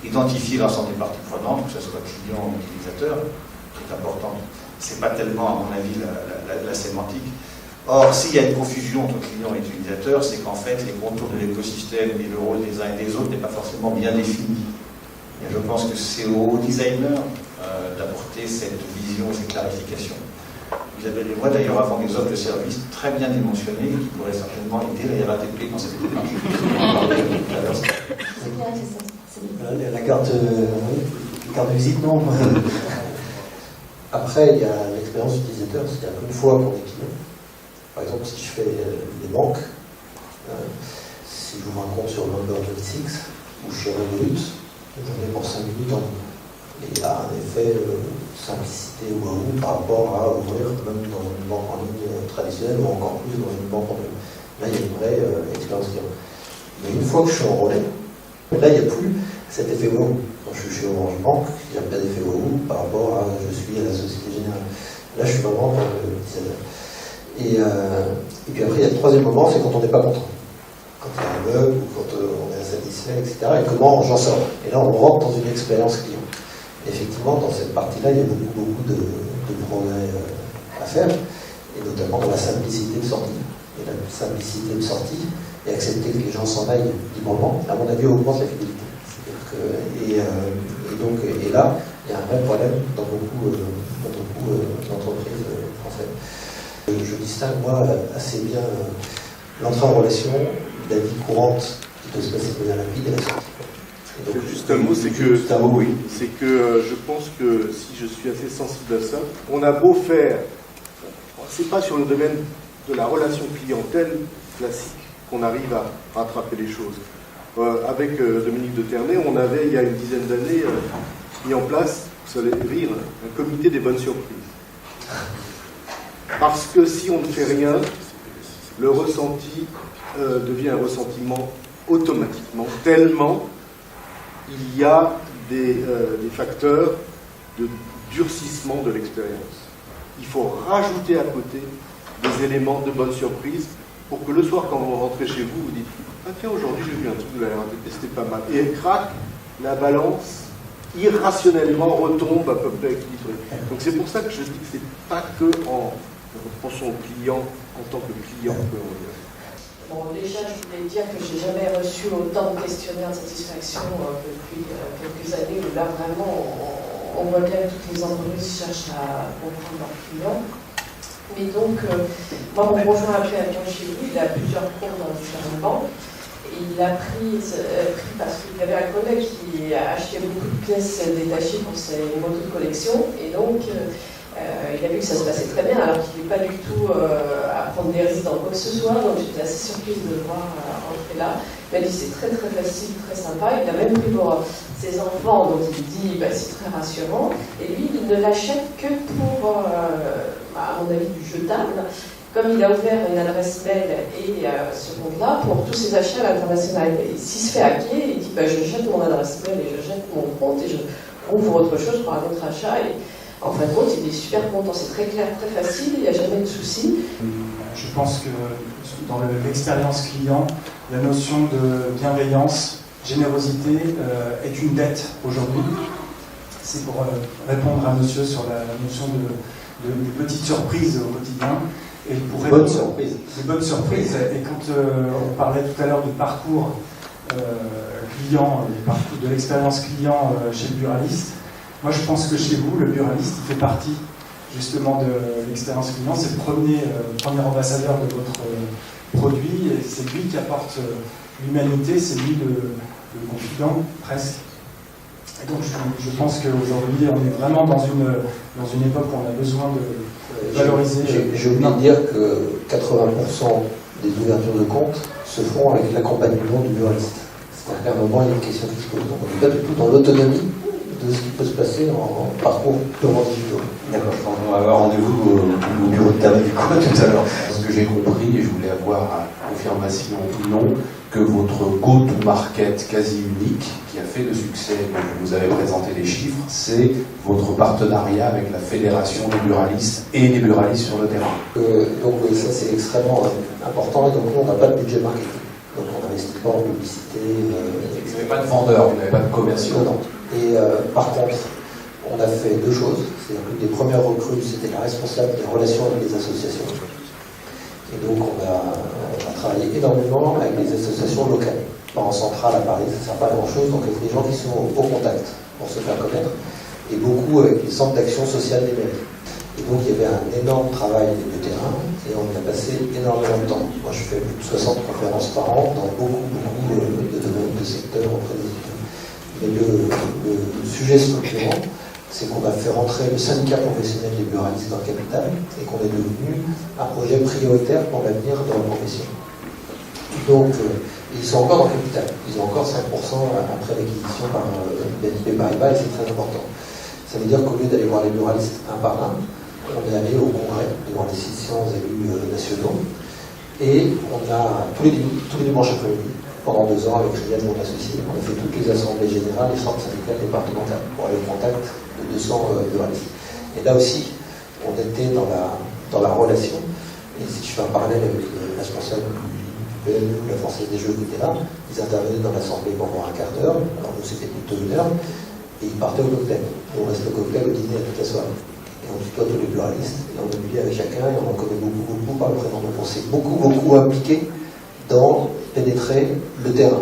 B: identifier l'ensemble des parties prenantes, que ce soit client ou utilisateur, qui est importante. Ce n'est pas tellement, à mon avis, la sémantique. Or, s'il y a une confusion entre client et utilisateur, c'est qu'en fait, les contours de l'écosystème et le rôle des uns et des autres n'est pas forcément bien défini. Et je pense que c'est aux designers d'apporter cette vision, cette clarification. Vous avez les voix d'ailleurs avant des offres de services très bien dimensionnées qui pourraient certainement aider la RATP dans cette démarche.
E: C'est bien, c'est ça.
F: La carte de visite, non. Après, il y a l'expérience utilisateur, c'est-à-dire qu'une fois qu'on est client, par exemple, si je fais des banques, si je vous un compte sur Number 26 ou chez Revolut, j'en ai pour 5 minutes en ligne. Et il y a un effet simplicité ou par rapport à ouvrir même dans une banque en ligne traditionnelle ou encore plus dans une banque en ligne. Là, il y a une vraie expérience client. Mais une fois que je suis enrôlé, là, il n'y a plus cet effet wow. Quand je suis chez Orange Bank, il n'y a pas d'effet wow par rapport à je suis à la Société Générale. Là, je suis vraiment dans le utilisateur. Et puis après, il y a le troisième moment, c'est quand on n'est pas content. Quand il y a un bug ou quand on est insatisfait, etc. Et comment j'en sors. Et là, on rentre dans une expérience client. Effectivement, dans cette partie-là, il y a beaucoup de progrès à faire, et notamment dans la simplicité de sortie. Et la simplicité de sortie, et accepter que les gens s'en aillent librement, à mon avis, augmente la fidélité. Et là, il y a un vrai problème dans beaucoup d'entreprises françaises. Je distingue, moi, assez bien l'entrée en relation, la vie courante qui peut se passer de manière rapide et la sortie.
L: Donc, juste un mot, c'est que je pense que si je suis assez sensible à ça, on a beau faire, c'est pas sur le domaine de la relation clientèle classique qu'on arrive à rattraper les choses. Avec Dominique de Ternay, on avait il y a une dizaine d'années mis en place, vous allez rire, un comité des bonnes surprises. Parce que si on ne fait rien, le ressenti devient un ressentiment automatiquement, tellement il y a des facteurs de durcissement de l'expérience. Il faut rajouter à côté des éléments de bonne surprise pour que le soir, quand vous rentrez chez vous, vous dites « Ah tiens, aujourd'hui j'ai vu un truc de la RATP, c'était pas mal ». Et crac, la balance irrationnellement retombe à peu près équilibrée. Donc c'est pour ça que je dis que c'est pas que en pensant au client en tant que client que
G: Bon, déjà, je voulais dire que j'ai jamais reçu autant de questionnaires de satisfaction que depuis quelques années, où là, vraiment, on voit bien que toutes les entreprises cherchent à comprendre leurs clients. Mais donc, moi, mon conjoint a pris un avion chez lui, il a plusieurs comptes dans différentes banques, et il a pris parce qu'il y avait un collègue qui a acheté beaucoup de pièces détachées pour ses motos de collection, et donc, il a vu que ça se passait très bien, alors qu'il n'est pas du tout à prendre des risques dans quoi que ce soit, donc j'étais assez surprise de le voir entrer
M: fait là. Il m'a dit c'est très très facile, très sympa. Il a même pris pour ses enfants, donc il dit c'est très rassurant. Et lui, il ne l'achète que pour, à mon avis, du jetable. Comme il a ouvert une adresse mail et ce compte-là pour tous ses achats à l'international. Et s'il se fait hacker, il dit je jette mon adresse mail et je jette mon compte et je ouvre autre chose pour un autre achat. Et en fin de compte, il est super content. C'est très clair, très facile, il n'y a jamais de souci.
N: Je pense que dans l'expérience client, la notion de bienveillance, générosité est une dette aujourd'hui. C'est pour répondre à monsieur sur la notion de petites surprises au quotidien. Et pour
F: bonnes surprises.
N: Des bonnes surprises. Et quand on parlait tout à l'heure du parcours client, de l'expérience client chez le buraliste, moi je pense que chez vous, le buraliste, il fait partie justement de l'expérience client. C'est le premier ambassadeur de votre produit, et c'est lui qui apporte l'humanité, c'est lui le confident, presque. Et donc je pense qu'aujourd'hui, on est vraiment dans une époque où on a besoin de valoriser...
F: J'ai oublié de dire que 80% des ouvertures de compte se font avec l'accompagnement du buraliste. C'est-à-dire qu'à un moment, il y a une question qui se pose. Donc on n'est pas du tout dans l'autonomie de ce qui peut se passer en parcours purement digital.
D: D'accord, on va avoir rendez-vous au bureau de tabac du coup tout à l'heure.
C: Ce que j'ai compris, et je voulais avoir confirmation ou non, que votre go-to-market quasi unique, qui a fait le succès, dont vous avez présenté les chiffres, c'est votre partenariat avec la Fédération des buralistes et les buralistes sur le terrain.
F: Donc oui, ça c'est extrêmement important, et donc nous on n'a pas de budget marketing. Donc on n'investit pas en publicité.
C: Vous n'avez pas de vendeur, vous n'avez pas de commerciaux.
F: Non. Et par contre, on a fait deux choses. C'est-à-dire que les premières recrues, c'était la responsable des relations avec les associations. Et donc on a travaillé énormément avec les associations locales. En centrale à Paris, ça ne sert pas à grand-chose, donc avec les gens qui sont au contact pour se faire connaître, et beaucoup avec les centres d'action sociale des mairies. Et donc il y avait un énorme travail de terrain, et on y a passé énormément de temps. Moi je fais plus de 60 conférences par an dans beaucoup de domaines, de secteurs auprès des étudiants. Mais le sujet structurant, c'est qu'on a fait rentrer le syndicat professionnel des buralistes dans le capital et qu'on est devenu un projet prioritaire pour l'avenir de la profession. Donc, ils sont encore dans le capital. Ils ont encore 5% après l'acquisition par BNP Paribas, et c'est très important. Ça veut dire qu'au lieu d'aller voir les buralistes un par un, on est allé au congrès devant les 600 élus nationaux, et on a tous les dimanches après-midi, pendant 2 ans avec Riyad, mon associé, on a fait toutes les assemblées générales, les centres syndicales départementales, pour aller au contact de 200 buralistes. Et là aussi, on était dans la relation, et si je fais un parallèle avec le responsable du PMU, la Française des Jeux, etc., ils intervenaient dans l'assemblée pendant un quart d'heure, alors nous c'était plutôt 1 heure, et ils partaient au cocktail. On reste au cocktail, au dîner, à toute la soirée. Et on tutoie tous les buralistes, et on oublie avec chacun, et on en connaît beaucoup par le prénom. Donc on s'est beaucoup impliqué dans pénétrer le terrain.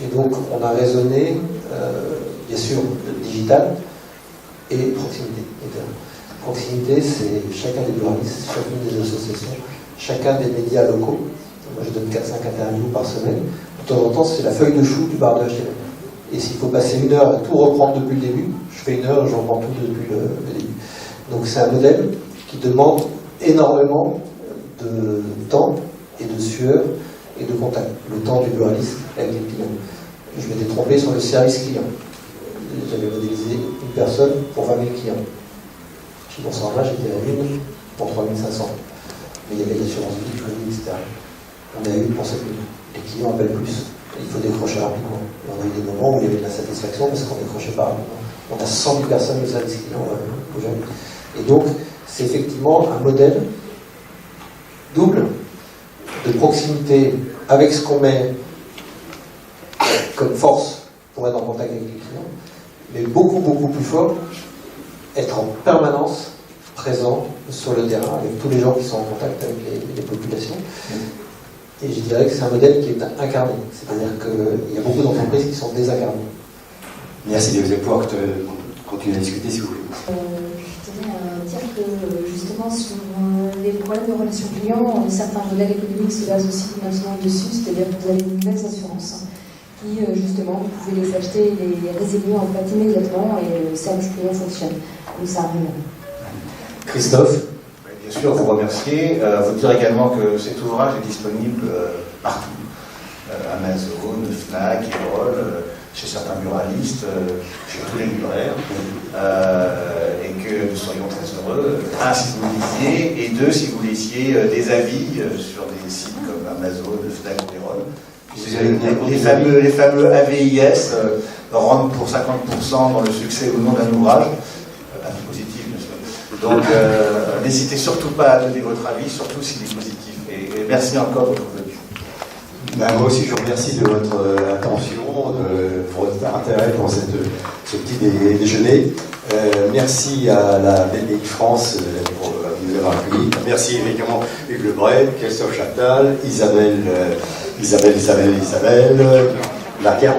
F: Et donc on a raisonné, bien sûr, digital et proximité. Proximité, c'est chacun des buralistes, chacune des associations, chacun des médias locaux. Moi je donne 4-5 interviews par semaine. De temps en temps, c'est la feuille de chou du bar de HLM. Et s'il faut passer 1 heure à tout reprendre depuis le début, je fais 1 heure et je reprends tout depuis le début. Donc c'est un modèle qui demande énormément de temps et de sueur et de contact. Le temps du buraliste avec les clients. Je m'étais trompé sur le service client. J'avais modélisé une personne pour 20 000 clients. Chez Boursorama, j'étais à 1 pour 3 500. Mais il y avait l'assurance vie, le Covid, etc. On est à 1 pour 7 000. Les clients appellent plus. Il faut décrocher rapidement. Et on a eu des moments où il y avait de la satisfaction parce qu'on décrochait pas rapidement. On a 100 000 personnes de service client aujourd'hui. Et donc, c'est effectivement un modèle double de proximité avec ce qu'on met comme force pour être en contact avec les clients, mais beaucoup plus fort, être en permanence présent sur le terrain avec tous les gens qui sont en contact avec les populations. Et je dirais que c'est un modèle qui est incarné, c'est-à-dire qu'il y a beaucoup d'entreprises qui sont désincarnées.
D: Merci, vous allez pouvoir continuer à discuter si vous voulez.
E: Je tenais à dire que justement sur les problèmes de relations clients, certains modèles économiques se basent aussi maintenant dessus, c'est-à-dire que vous avez de nouvelles assurances qui justement vous pouvez les acheter et les résilier en fait immédiatement et le service client fonctionne. Donc ça arrive.
B: Christophe, bien sûr, vous remercier. Vous dire également que cet ouvrage est disponible partout. Amazon, Fnac, Erol, chez certains muralistes, chez tous les libraires, et que nous serions très heureux, un, si vous lisiez, et deux, si vous lisiez des avis sur des sites comme Amazon, Fnac ou Erol. Les fameux AVIS rentrent pour 50% dans le succès ou non d'un ouvrage, avis positif bien sûr. Donc n'hésitez surtout pas à donner votre avis, surtout s'il est positif. Et merci encore de votre venue.
D: Moi aussi, je vous remercie de votre attention, pour votre intérêt pour ce petit déjeuner. Merci à la BPI France pour nous avoir accueillis. Merci évidemment Hugues Lebret, Christophe Chaptal, Isabelle, Laquer.